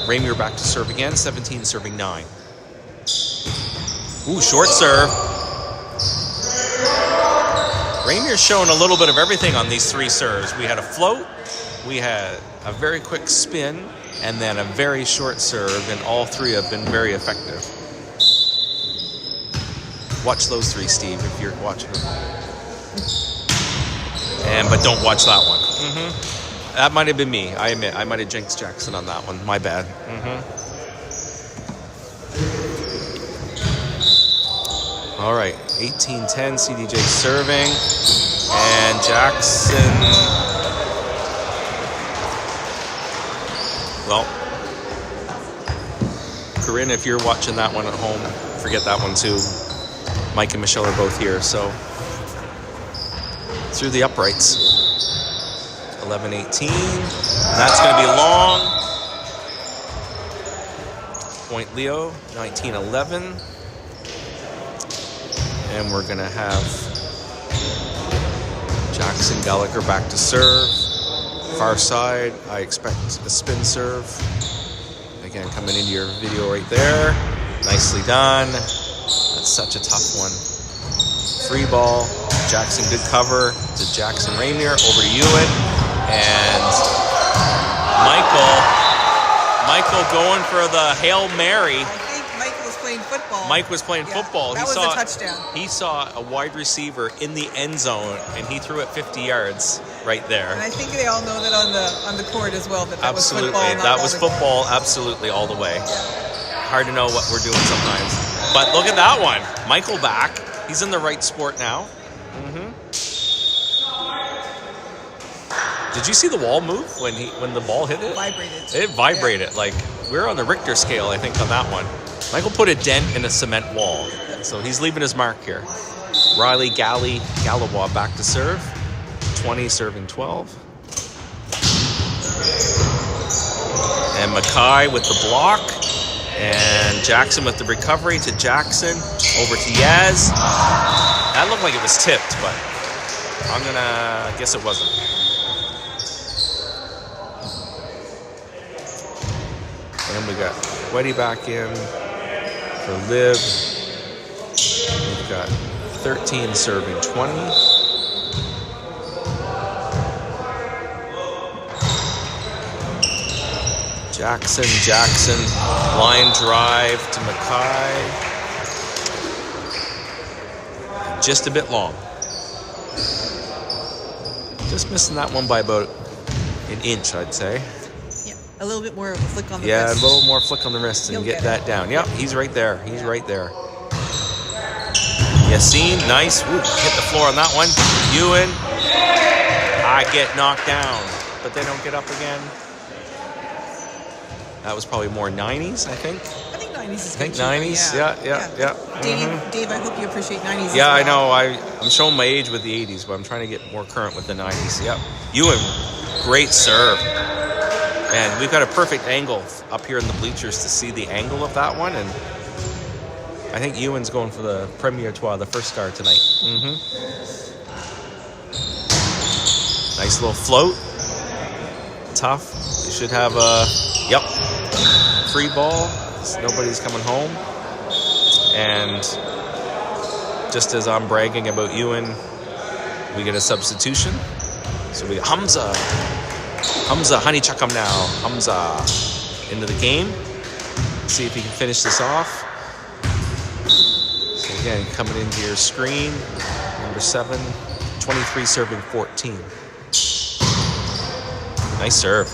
Ramier back to serve again, 17 serving 9. Ooh, short serve. Ramier's showing a little bit of everything on these 3 serves. We had a float, we had a very quick spin, and then a very short serve, and all 3 have been very effective. Watch those 3, Steve, if you're watching them. But don't watch that one. That might have been me. I admit, I might have jinxed Jackson on that one. My bad. All right, 18-10, CDJ serving. And Jackson. Well, Corinne, if you're watching that one at home, forget that one too. Mike and Michelle are both here, so through the uprights. 11-18. That's going to be long. Point Leo, 19-11. And we're going to have Jackson Gallagher back to serve. Far side, I expect a spin serve. Again, coming into your video right there. Nicely done. That's such a tough one. Free ball. Jackson, good cover to Jackson Ramier. Over to Ewan. And Michael going for the Hail Mary.
I think Mike was playing football.
Mike was playing football.
That was a touchdown.
He saw a wide receiver in the end zone, and he threw it 50 yards right there.
And I think they all know that on the court as well. That
Absolutely.
was football.
That was football, absolutely, all the way. Hard to know what we're doing sometimes. But look at that one. Michael back. He's in the right sport now. Did you see the wall move when the ball hit it? It vibrated. Like, we're on the Richter scale, I think, on that one. Michael put a dent in a cement wall. So he's leaving his mark here. Riley Galawa back to serve. 20 serving 12. And Mackay with the block. And Jackson with the recovery to Jackson. Over to Yaz. That looked like it was tipped, but I'm going to guess it wasn't. And we got Weddy back in for Liv. We've got 13 serving 20. Jackson, line drive to Mackay. Just a bit long. Just missing that one by about an inch, I'd say.
A little bit more of a flick on the wrist.
Yeah, a little more flick on the wrist and get that down. Yep, he's right there. He's right there. Yassine, nice. Ooh, hit the floor on that one. Ewan, I get knocked down, but they don't get up again. That was probably more 90s, I think.
I think 90s is
I think
good too,
90s, yeah.
Dave, I hope you appreciate 90s
Yeah,
as well.
I know. I'm showing my age with the 80s, but I'm trying to get more current with the 90s. Yep. Ewan, great serve. Man, we've got a perfect angle up here in the bleachers to see the angle of that one, and I think Ewan's going for the Premier Trois, the first star tonight. Nice little float. Tough. They should have a, free ball. Nobody's coming home. And just as I'm bragging about Ewan, we get a substitution. So we Hamza, honey chuck him now. Hamza into the game. See if he can finish this off. So again, coming into your screen, number 7, 23 serving 14. Nice serve.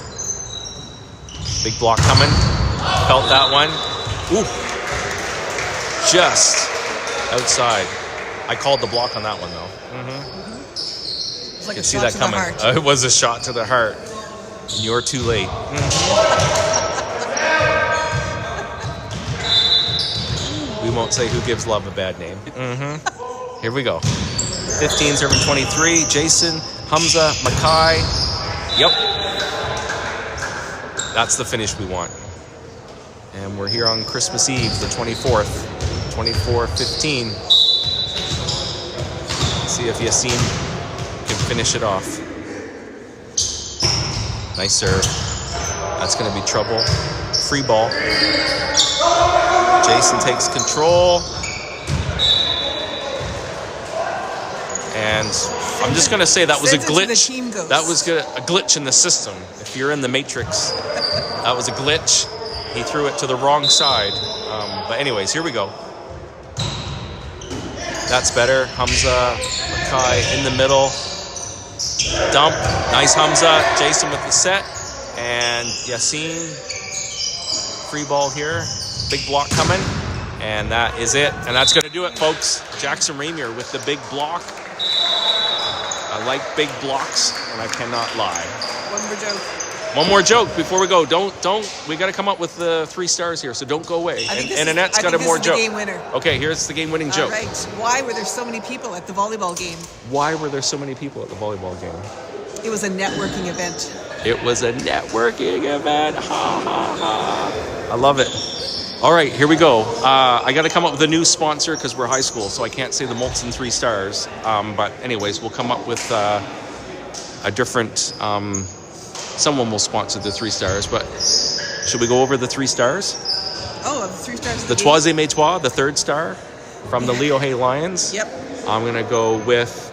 Big block coming. Felt that one. Ooh. Just outside. I called the block on that one though.
It's like
You
a
see
shot
that
to
coming.
the heart.
It was a shot to the heart. And you're too late. We won't say who gives love a bad name. Here we go. 15 serving 23. Jason, Hamza, Mackay. Yep. That's the finish we want. And we're here on Christmas Eve, the 24th. 24-15. See if Yassine can finish it off. Nice serve. That's going to be trouble. Free ball. Jason takes control. And I'm just going to say that was a glitch. That was a glitch in the system. If you're in the Matrix, that was a glitch. He threw it to the wrong side. But anyways, here we go. That's better. Hamza, Mackay in the middle. Dump. Nice Hamza. Jason with the set. And Yassine. Free ball here. Big block coming. And that is it. And that's going to do it, folks. Jackson Ramier with the big block. I like big blocks, and I cannot lie.
One
One
more joke.
more joke before we go. Don't. We got to come up with the 3 stars here, so don't go away. And Annette's got a more joke.
Game winner.
Okay, here's the game-winning
All
joke.
right. Why were there so many people at the volleyball game?
Why were there so many people at the volleyball game?
It was a networking event.
It was a networking event. Ha, ha, ha. I love it. All right, here we go. I got to come up with a new sponsor because we're high school, so I can't say the Molson 3 stars. But anyways, we'll come up with a different... someone will sponsor the 3 stars, but should we go over the 3 stars?
Oh, the 3 stars.
The Troisième Étoile, the 3rd star from the Leo Hay Lions.
Yep.
I'm going to go with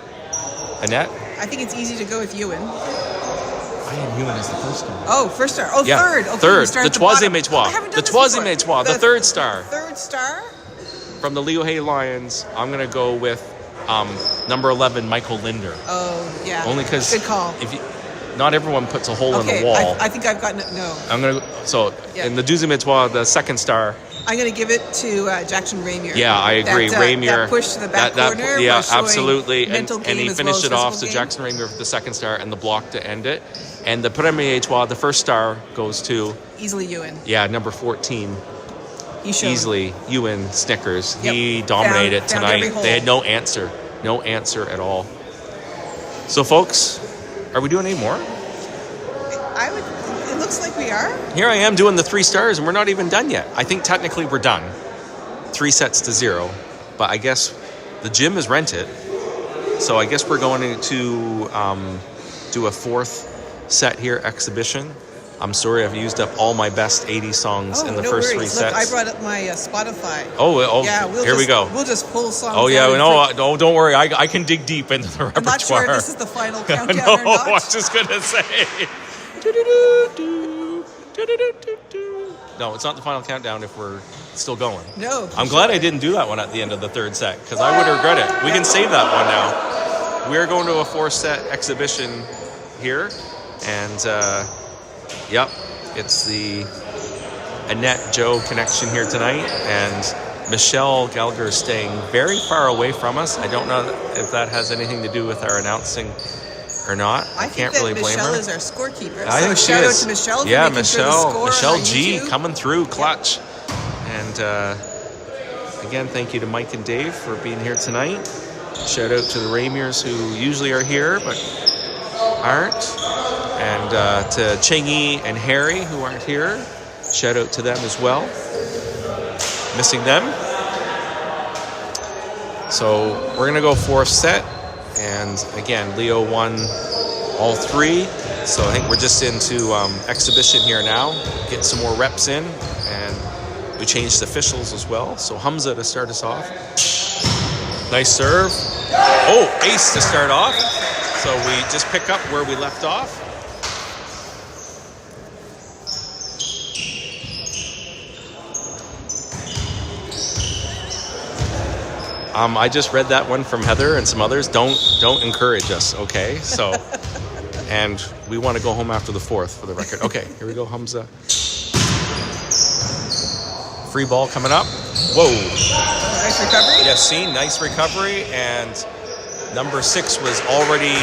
Annette.
I think it's easy to go with Ewan.
I had Ewan as the 1st star.
Oh, 1st star. Oh,
Yeah,
3rd. Okay,
3rd.
we start
The
at the bottom.
Troisième Étoile.
I haven't
The
done this
Troisième
before.
Étoile, the 3rd star.
3rd star?
From the Leo Hay Lions, I'm going to go with number 11, Michael Linder.
Oh, yeah.
Only because
Good call.
not everyone puts a hole in the wall.
I think I've gotten it. No.
I'm going to... in the Deuxième Étoile, the 2nd star...
I'm going to give it to Jackson Ramier.
Yeah, I agree. Ramier.
That push to the back corner.
Yeah,
was showing
absolutely.
mental
And
game
he
as
finished
well
it
as
off.
physical
So
game.
Jackson Ramier with the 2nd star and the block to end it. And the Premier Étoile, the 1st star, goes to...
Easily Ewan.
Yeah, number 14.
He showed.
Easily, Ewan Snickers.
Yep.
He dominated
Found every
tonight.
hole.
They had no answer. No answer at all. So, folks, are we doing any more?
It looks like we are.
Here I am doing the 3 stars, and we're not even done yet. I think technically we're done. 3 sets to 0. But I guess the gym is rented. So I guess we're going to do a 4th set here, exhibition. I'm sorry I've used up all my best 80 songs in the first 3 sets.
Look, I brought up my Spotify.
Oh,
yeah,
here we go.
We'll just pull songs.
Oh, yeah,
out
no, don't worry. I can dig deep into the repertoire.
I'm not sure if this is the final countdown
No,
or not.
I was just going to say. No, it's not the final countdown if we're still going.
No.
I'm glad I didn't do that one at the end of the 3rd set because I would regret it. We can save that one now. We're going to a 4-set exhibition here. And, yep, it's the Annette Joe connection here tonight. And Michelle Gallagher is staying very far away from us. I don't know if that has anything to do with our announcing or not. I can't really blame
Michelle
her.
Is our scorekeeper.
I think she
shout
is.
out to Michelle. For
yeah,
making sure the score
Michelle
on
G
YouTube.
coming through clutch. And again, thank you to Mike and Dave for being here tonight. Shout out to the Ramiers who usually are here but aren't. And to Chingy and Harry who aren't here. Shout out to them as well. Missing them. So we're going to go fourth set. And again, Leo won all three. So I think we're just into exhibition here now. Get some more reps in. And we changed officials as well. So Hamza to start us off. Nice serve. Oh, ace to start off. So we just pick up where we left off. I just read that one from Heather and some others. Don't encourage us, okay? So, and we want to go home after the fourth for the record. Okay, here we go, Hamza. Free ball coming up. Whoa.
Nice recovery.
Yassine, nice recovery. And number 6 was already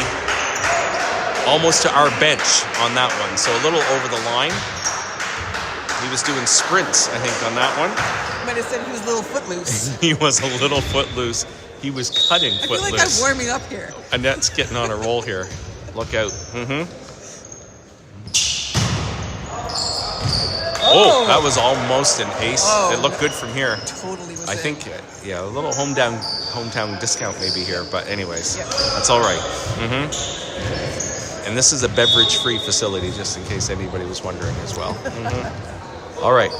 almost to our bench on that one. So a little over the line. He was doing sprints, I think, on that one.
Might have said he was a little footloose.
He was a little footloose. He was cutting footloose.
I feel like I'm warming up here.
Annette's getting on a roll here. Look out. Oh, that was almost an ace.
Oh,
it looked good from here.
Totally was
I
it.
think, yeah, a little hometown discount maybe here, but anyways,
Yep.
that's all right. And this is a beverage-free facility, just in case anybody was wondering as well. All right.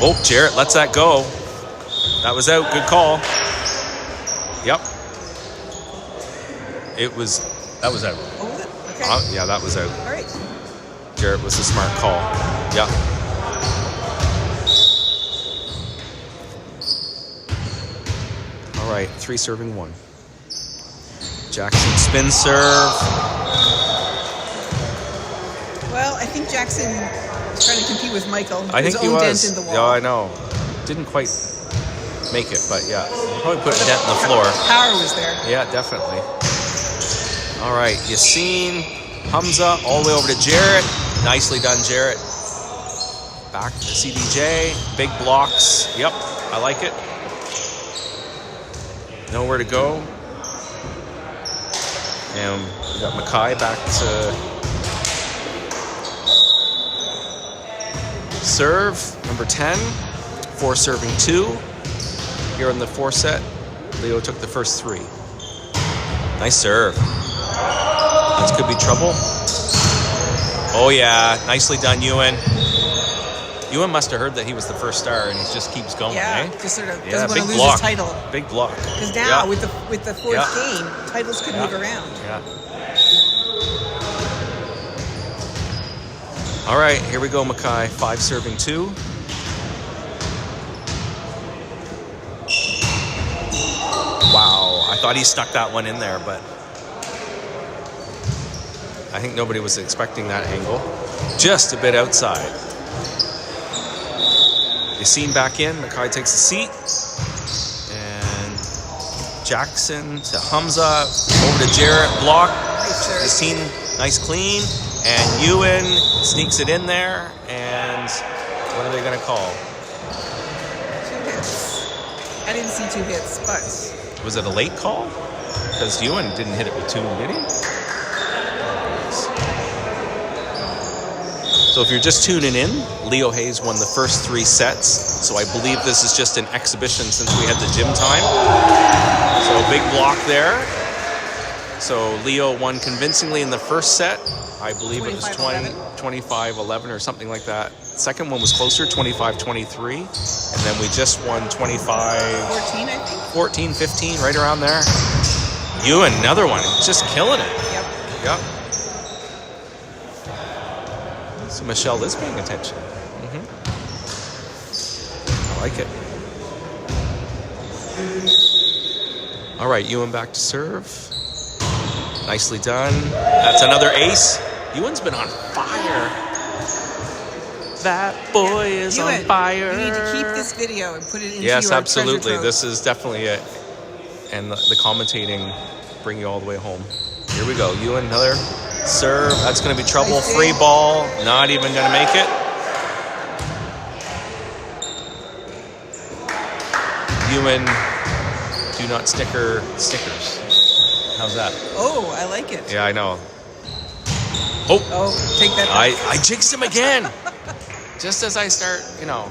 Oh, Jarrett lets that go. That was out. Good call. Yep. That was out.
Oh, was it? Okay.
Yeah, that was out.
All right.
Jarrett was a smart call. Yep. All right, 3 serving 1. Jackson spin serve.
Well, I think Jackson was trying to compete with Michael.
I think
His
he
own
was.
dent in the wall.
Yeah, I know. Didn't quite make it, but yeah. Probably put a dent in the floor.
Power was there.
Yeah, definitely. All right, Yassine, Hamza, all the way over to Jarrett. Nicely done, Jarrett. Back to CDJ. Big blocks. Yep, I like it. Nowhere to go. And we got Mackay back to serve, number 10. 4 serving 2. Here in the 4 set, Leo took the first 3. Nice serve. This could be trouble. Oh yeah, nicely done, Ewan. Ewan must have heard that he was the first star, and he just keeps going.
Yeah,
eh?
just sort of
Yeah,
doesn't want
big
to lose
block.
his title.
Big block.
Because now
Yeah.
with the fourth
Yeah.
game, titles could move around.
Yeah. All right, here we go, Mackay. 5 serving 2. Wow, I thought he stuck that one in there, but I think nobody was expecting that angle. Just a bit outside. Yassine back in. Mackay takes a seat. And Jackson to Hamza. Over to Jarrett. Block. Yassine, nice clean. And Ewan sneaks it in there. And what are they going to call?
2 hits. I didn't see 2 hits, but
Was it a late call? Because Ewan didn't hit it with 2, did he? So if you're just tuning in, Leo Hayes won the first 3 sets. So I believe this is just an exhibition since we had the gym time. So a big block there. So Leo won convincingly in the first set. I believe it was 25-11 or something like that. Second one was closer, 25-23. And then we just won
14, I think.
14-15, right around there. Ewan, another one, just killing it.
Yep.
So Michelle is paying attention. I like it. All right, Ewan back to serve. Nicely done. That's another ace. Ewan's been on fire. that boy is
Ewan,
on fire.
You need to keep this video and put it into
Yes,
your
absolutely.
treasure trove.
This is definitely it. And the commentating bring you all the way home. Here we go. Ewan, another serve. That's going to be trouble.
Nice
Free
dig.
ball. Not even going to make it. Ewan, do not snicker Snickers. How's that?
Oh, I like it.
Yeah, I know. Oh,
Oh, take that back.
I jinxed him again. Just as I start, you know.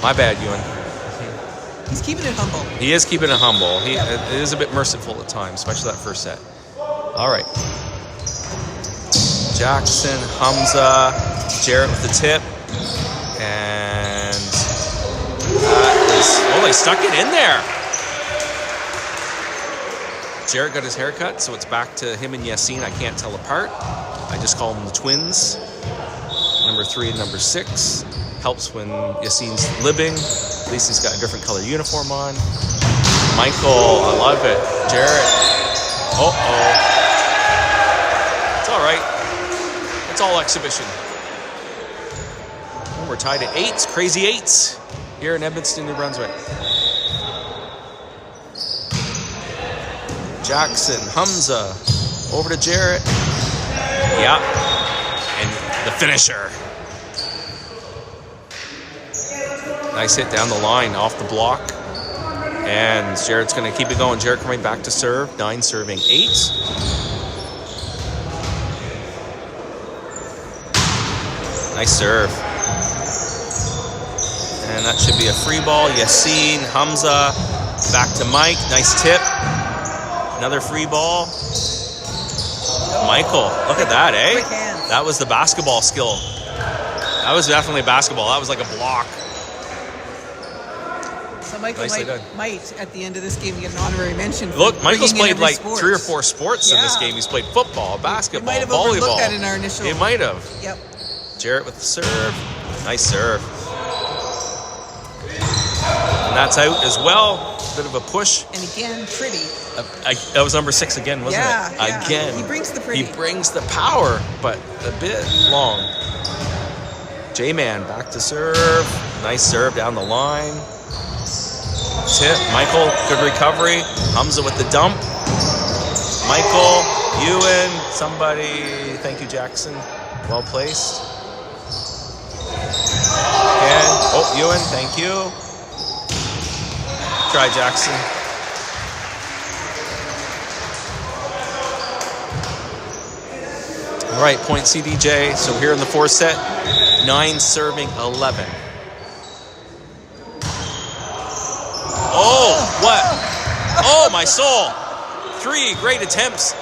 My bad, Ewan.
He's keeping it humble.
He is keeping it humble. It is a bit merciful at times, especially that first set. All right. Jackson, Hamza, Jarrett with the tip. And that is, they stuck it in there. Jarrett got his hair cut, so it's back to him and Yassine. I can't tell apart. I just call them the twins. Number 3 and number 6. Helps when Yassine's libbing. At least he's got a different color uniform on. Michael, I love it. Jarrett. Uh-oh. It's all right. It's all exhibition. And we're tied at 8s. Crazy 8s here in Edmundston, New Brunswick. Jackson, Hamza, over to Jarrett. Yeah. And the finisher. Nice hit down the line, off the block. And Jarrett's going to keep it going. Jarrett coming back to serve. 9 serving 8. Nice serve. And that should be a free ball. Yassine, Hamza, back to Mike. Nice tip. Another free ball. Michael, look at that, eh?
Quick hands.
That was the basketball skill. That was definitely basketball. That was like a block.
So Michael
Nicely
might, at the end of this game, get an honorary mention. For
Look, Michael's
bringing in
played
every
like
sport.
3 or 4 sports in this
Yeah.
game. He's played football, basketball,
might have
volleyball.
overlooked that in our initial-
He might have.
Yep.
Jarrett with the serve. Nice serve. And that's out as well. Bit of a push.
And again, pretty.
That was number 6 again, wasn't
Yeah,
it?
yeah.
Again.
He brings the pretty.
He brings the power, but a bit long. J-Man back to serve. Nice serve down the line. Tip. Michael, good recovery. Hamza with the dump. Michael, Ewan, somebody. Thank you, Jackson. Well placed. Again. Oh, Ewan, thank you. Try Jackson. All right, point CDJ. So here in the 4th set, 9 serving 11. Oh, what? Oh, my soul. 3 great attempts.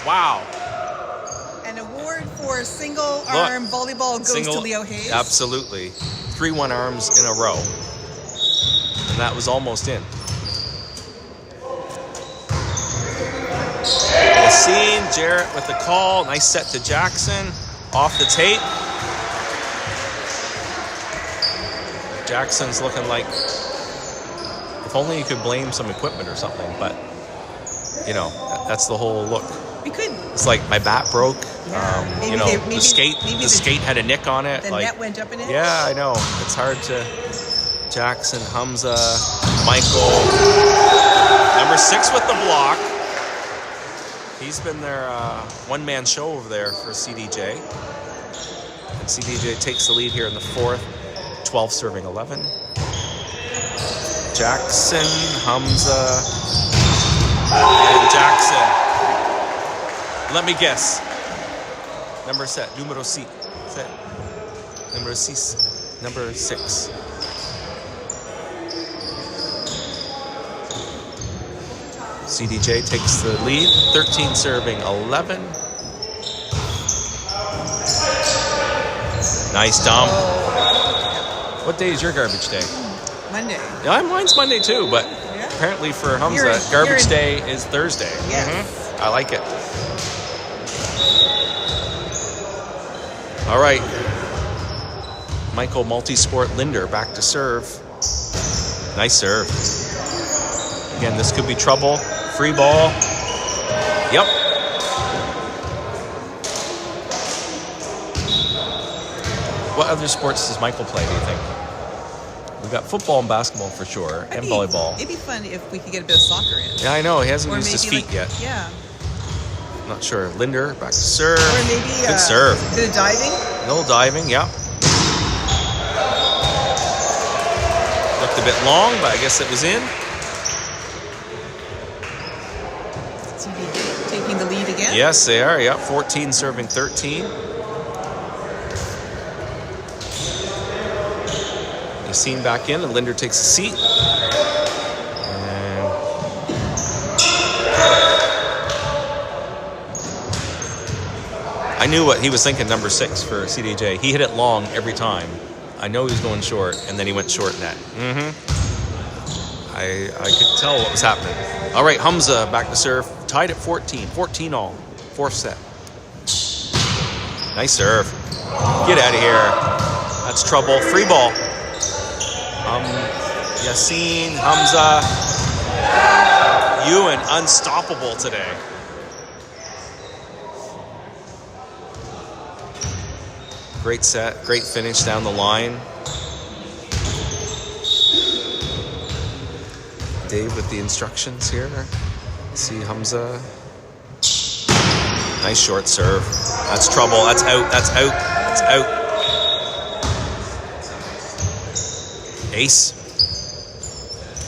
Wow.
An award for single-arm volleyball goes to Leo Hayes.
Absolutely. 3 1-arms in a row. And that was almost in. Yassine, Jarrett with the call. Nice set to Jackson. Off the tape. Jackson's looking like, if only you could blame some equipment or something, but, you know, that's the whole look.
We could.
It's like my bat broke.
Yeah.
You know, the skate had a nick on it.
The
like,
net went up in it.
yeah, I know. It's hard to. Jackson, Hamza, Michael. Number 6 with the block. He's been their one-man show over there for CDJ. And CDJ takes the lead here in the 4th. 12 serving 11. Jackson, Hamza, and Jackson. Let me guess. Number 6. Number 6. CDJ takes the lead, 13 serving 11. Nice dump. What day is your garbage day?
Monday.
Yeah, mine's Monday too, but
Yeah.
apparently for Hamza,
You're
garbage
in-
day is Thursday.
Yes.
I like it. All right. Michael Multisport Linder back to serve. Nice serve. Again, this could be trouble. Free ball. Yep. What other sports does Michael play, do you think? We've got football and basketball for sure, and volleyball.
It'd be fun if we could get a bit of soccer in.
Yeah, I know. He hasn't
Or
used his
maybe
feet yet.
Yeah.
Not sure. Linder, back to serve.
Or maybe
Good serve.
a bit of diving.
A little diving, yeah. Looked a bit long, but I guess it was in.
CDJ taking the lead again.
Yes, they are. Yep, 14 serving 13. Yassine back in, and Linder takes a seat. And I knew what he was thinking, number 6 for CDJ. He hit it long every time. I know he was going short, and then he went short net. I could tell what was happening. All right, Hamza back to serve. Tied at 14. 14 all. Fourth set. Nice serve. Get out of here. That's trouble. Free ball. Yassine, Hamza. Ewan, unstoppable today. Great set. Great finish down the line. Dave with the instructions here. See Hamza. Nice short serve. That's trouble. That's out. That's out. That's out. Ace.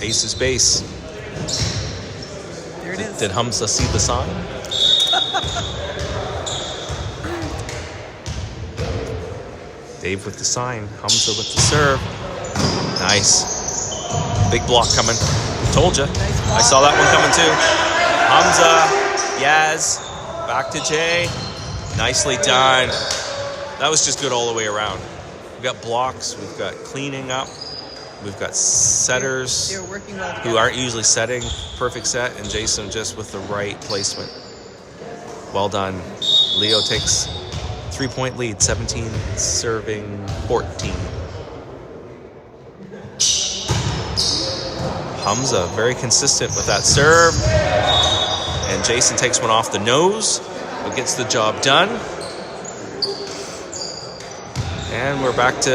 Ace is base.
There it is.
Did Hamza see the sign? Dave with the sign. Hamza with the serve. Nice. Big block coming. Told you. I saw that one coming too. Hamza, Yaz, back to Jay. Nicely done. That was just good all the way around. We've got blocks. We've got cleaning up. We've got setters
They're working well
who aren't usually setting. Perfect set. And Jason just with the right placement. Well done. Leo takes 3-point lead. 17 serving 14. Hamza, very consistent with that serve. And Jason takes one off the nose, but gets the job done. And we're back to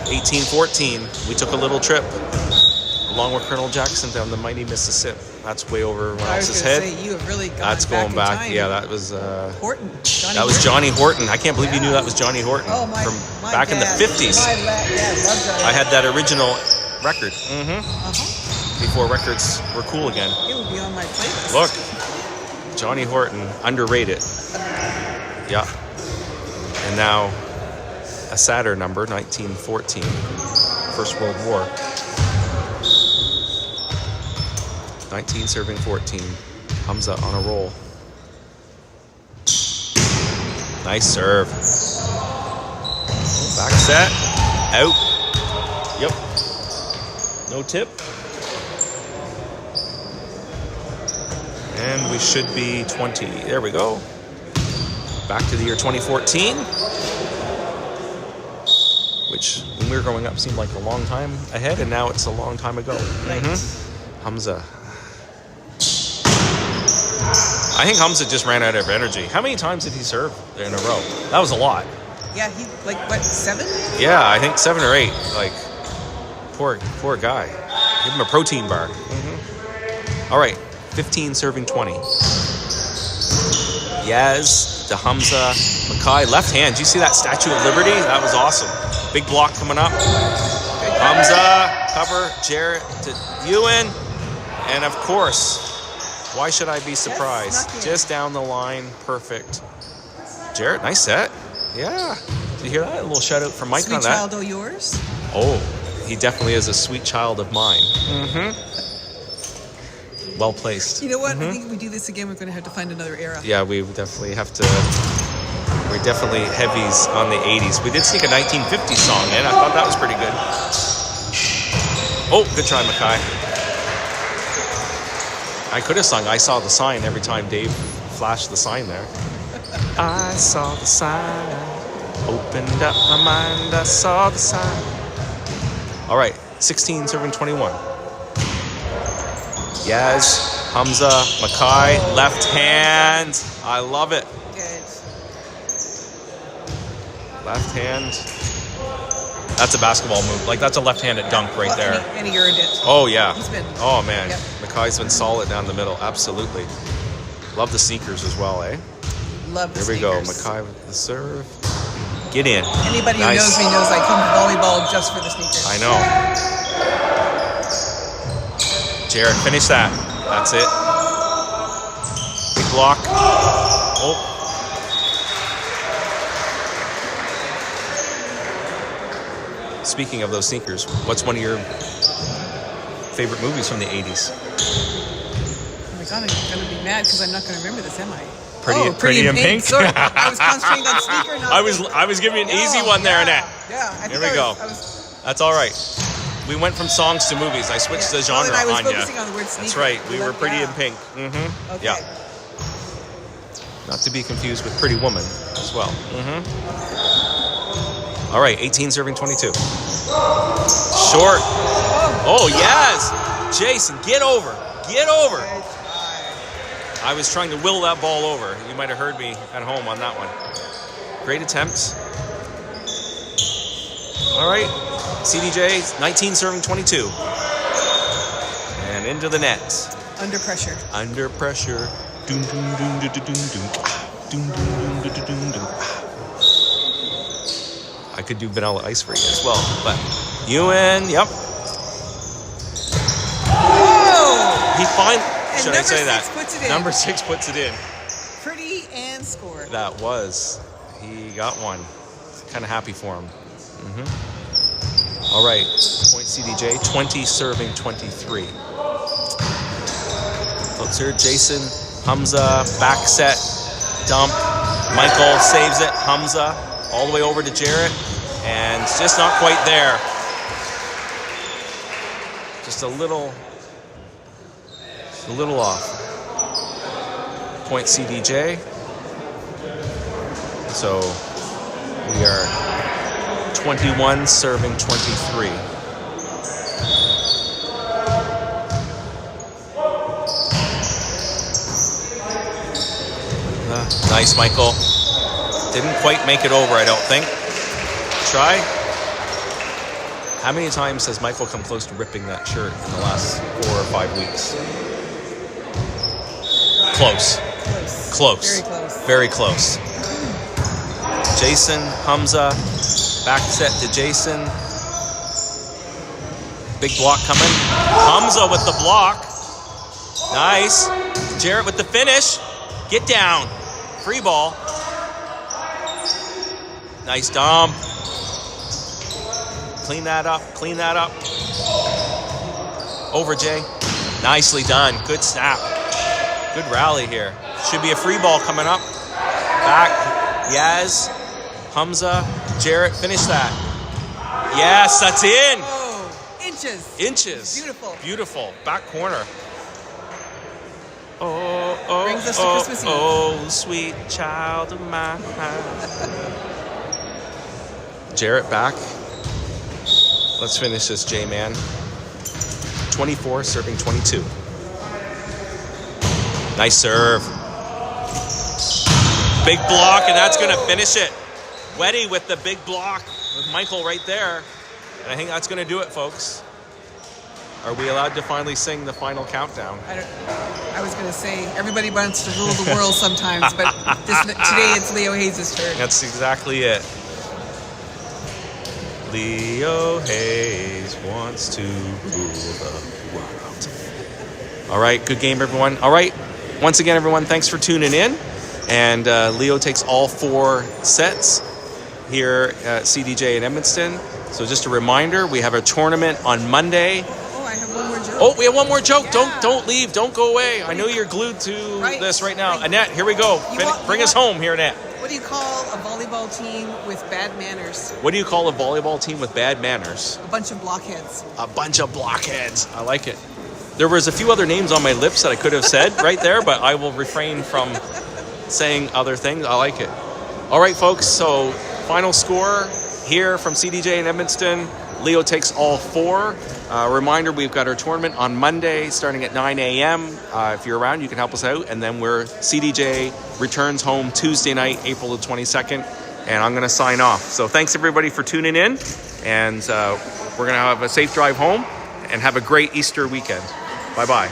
18-14. We took a little trip along with Colonel Jackson down the mighty Mississippi. That's way over everyone else's head.
Say, you have really gone
That's going back.
in time.
Yeah, that was
Horton.
that was Johnny Horton. I can't believe you knew that was Johnny Horton
Oh, my,
from
my
back in the
dad.
50s.
My dad loved Johnny.
I had that original record
Uh-huh.
before records were cool again.
It would be on my playlist.
Look, Johnny Horton, underrated. Yeah. And now a sadder number, 1914, First World War. 19 serving 14. Hamza on a roll. Nice serve. Back set. Out. Yep. No tip. And we should be 20. There we go. Back to the year 2014. Which, when we were growing up, seemed like a long time ahead, and now it's a long time ago. Hamza. I think Hamza just ran out of energy. How many times did he serve in a row? That was a lot.
Yeah, he, like, what, 7?
Yeah, I think 7 or 8. Like, poor guy. Give him a protein bar. All right, 15 serving 20. Yaz to Hamza. Mackay, left hand. Did you see that Statue of Liberty? That was awesome. Big block coming up. Hamza, cover. Jarrett to Ewan. And of course, why should I be surprised?
Yes,
Just down the line. Perfect. Jarrett, nice set. Yeah. Did you hear that? A little shout out from Mike
Sweet
on that.
child, oh yours?
Oh, he definitely is a sweet child of mine. Well placed.
You know what? I think if we do this again, we're going to have to find another era.
Yeah, we definitely have to. We're definitely heavies on the 80s. We did sneak a 1950 song in. I thought that was pretty good. Oh, good try, Mackay. I could have sung I Saw the Sign every time Dave flashed the sign there. I saw the sign, opened up my mind, I saw the sign. All right, 16 serving 21. Yaz, Hamza, Mackay, left hand. I love it.
Good.
Left hand. That's a basketball move. Like, that's a left-handed dunk right there.
And he earned it.
Oh, yeah.
He's been.
Oh, man.
Yep.
Makai's been solid down the middle. Absolutely. Love the sneakers as well, eh?
Love the
Here we go.
sneakers.
Makai with the serve. Get in.
Anybody
Nice.
who knows me knows I come to volleyball just for the sneakers.
I know. Jared, finish that. That's it. Big block. Oh. Speaking of those sneakers, what's one of your favorite movies from the 80s?
Oh my God, I'm going to be mad because I'm not going to remember this, am I?
Pretty in Pink.
Sorry, I was concentrating on sneaker. Not
I was giving you an easy one there, Annette.
Yeah, I
Here
think
we go.
I was,
That's all right. We went from songs to movies. I switched the genre
and I was
on you.
focusing on the word sneaker.
That's right. We were Pretty in
Yeah.
Pink. Mm-hmm.
Okay.
Yeah. Not to be confused with Pretty Woman as well. Mm-hmm. All right, 18 serving 22. Short. Oh, yes. Jason, get over. Get over. I was trying to will that ball over. You might have heard me at home on that one. Great attempts. All right. CDJ, 19 serving 22. And into the net.
Under pressure.
Under pressure. Doom, doom, doom, doom, doom, doom. Ah. Doom, doom, doom, doom, doom, doom. Ah. I could do Vanilla Ice for you as well, but Ewan, yep.
Oh!
He finally,
And
should I say that?
puts it in.
Number 6 puts it in.
Pretty and score.
That was. He got one. Kind of happy for him. Mm-hmm. All right. Point CDJ. 20 serving 23. Closer. Jason. Hamza. Back set. Dump. Michael saves it. Hamza. All the way over to Jarrett. And it's just not quite there. Just a little off. Point CDJ. So we are 21 serving 23. Nice, Michael. Didn't quite make it over, I don't think. Try. How many times has Michael come close to ripping that shirt in the last 4 or 5 weeks? Close. Close.
Very close.
Very close. Jason, Hamza, back set to Jason. Big block coming. Hamza with the block. Nice. Jarrett with the finish. Get down. Free ball. Nice dump. Clean that up. Clean that up. Over, Jay. Nicely done. Good snap. Good rally here. Should be a free ball coming up. Back. Yaz. Hamza. Jarrett. Finish that. Yes, that's in.
Oh, inches.
Inches.
Beautiful.
Beautiful. Back corner. Oh, oh,
Brings us to
oh,
Christmas Eve.
oh, sweet child of mine. Jarrett back. Let's finish this, J-Man. 24 serving 22. Nice serve. Big block, and that's going to finish it. Weddy with the big block with Michael right there. And I think that's going to do it, folks. Are we allowed to finally sing the final countdown?
I was going to say, everybody wants to rule the world sometimes, but today it's Leo Hayes' turn.
That's exactly it. Leo Hayes wants to rule the world. All right, good game, everyone. All right, once again, everyone, thanks for tuning in. And Leo takes all 4 sets here at CDJ in Edmonton. So just a reminder, we have a tournament on Monday.
Oh, I have one more joke.
Oh, we have one more joke.
Yeah.
Don't leave. Don't go away. I know you're glued to this right now.
Right.
Annette, here we go. Bring us home here, Annette.
What do you call a volleyball team with bad manners?
What do you call a volleyball team with bad manners?
A bunch of blockheads.
A bunch of blockheads. I like it. There was a few other names on my lips that I could have said right there, but I will refrain from saying other things. I like it. All right, folks. So final score here from CDJ in Edmonton. Leo takes all 4. Reminder, we've got our tournament on Monday starting at 9 a.m. If you're around, you can help us out. And then CDJ returns home Tuesday night, April the 22nd. and I'm going to sign off. So thanks everybody for tuning in, and we're going to have a safe drive home and have a great Easter weekend. Bye-bye.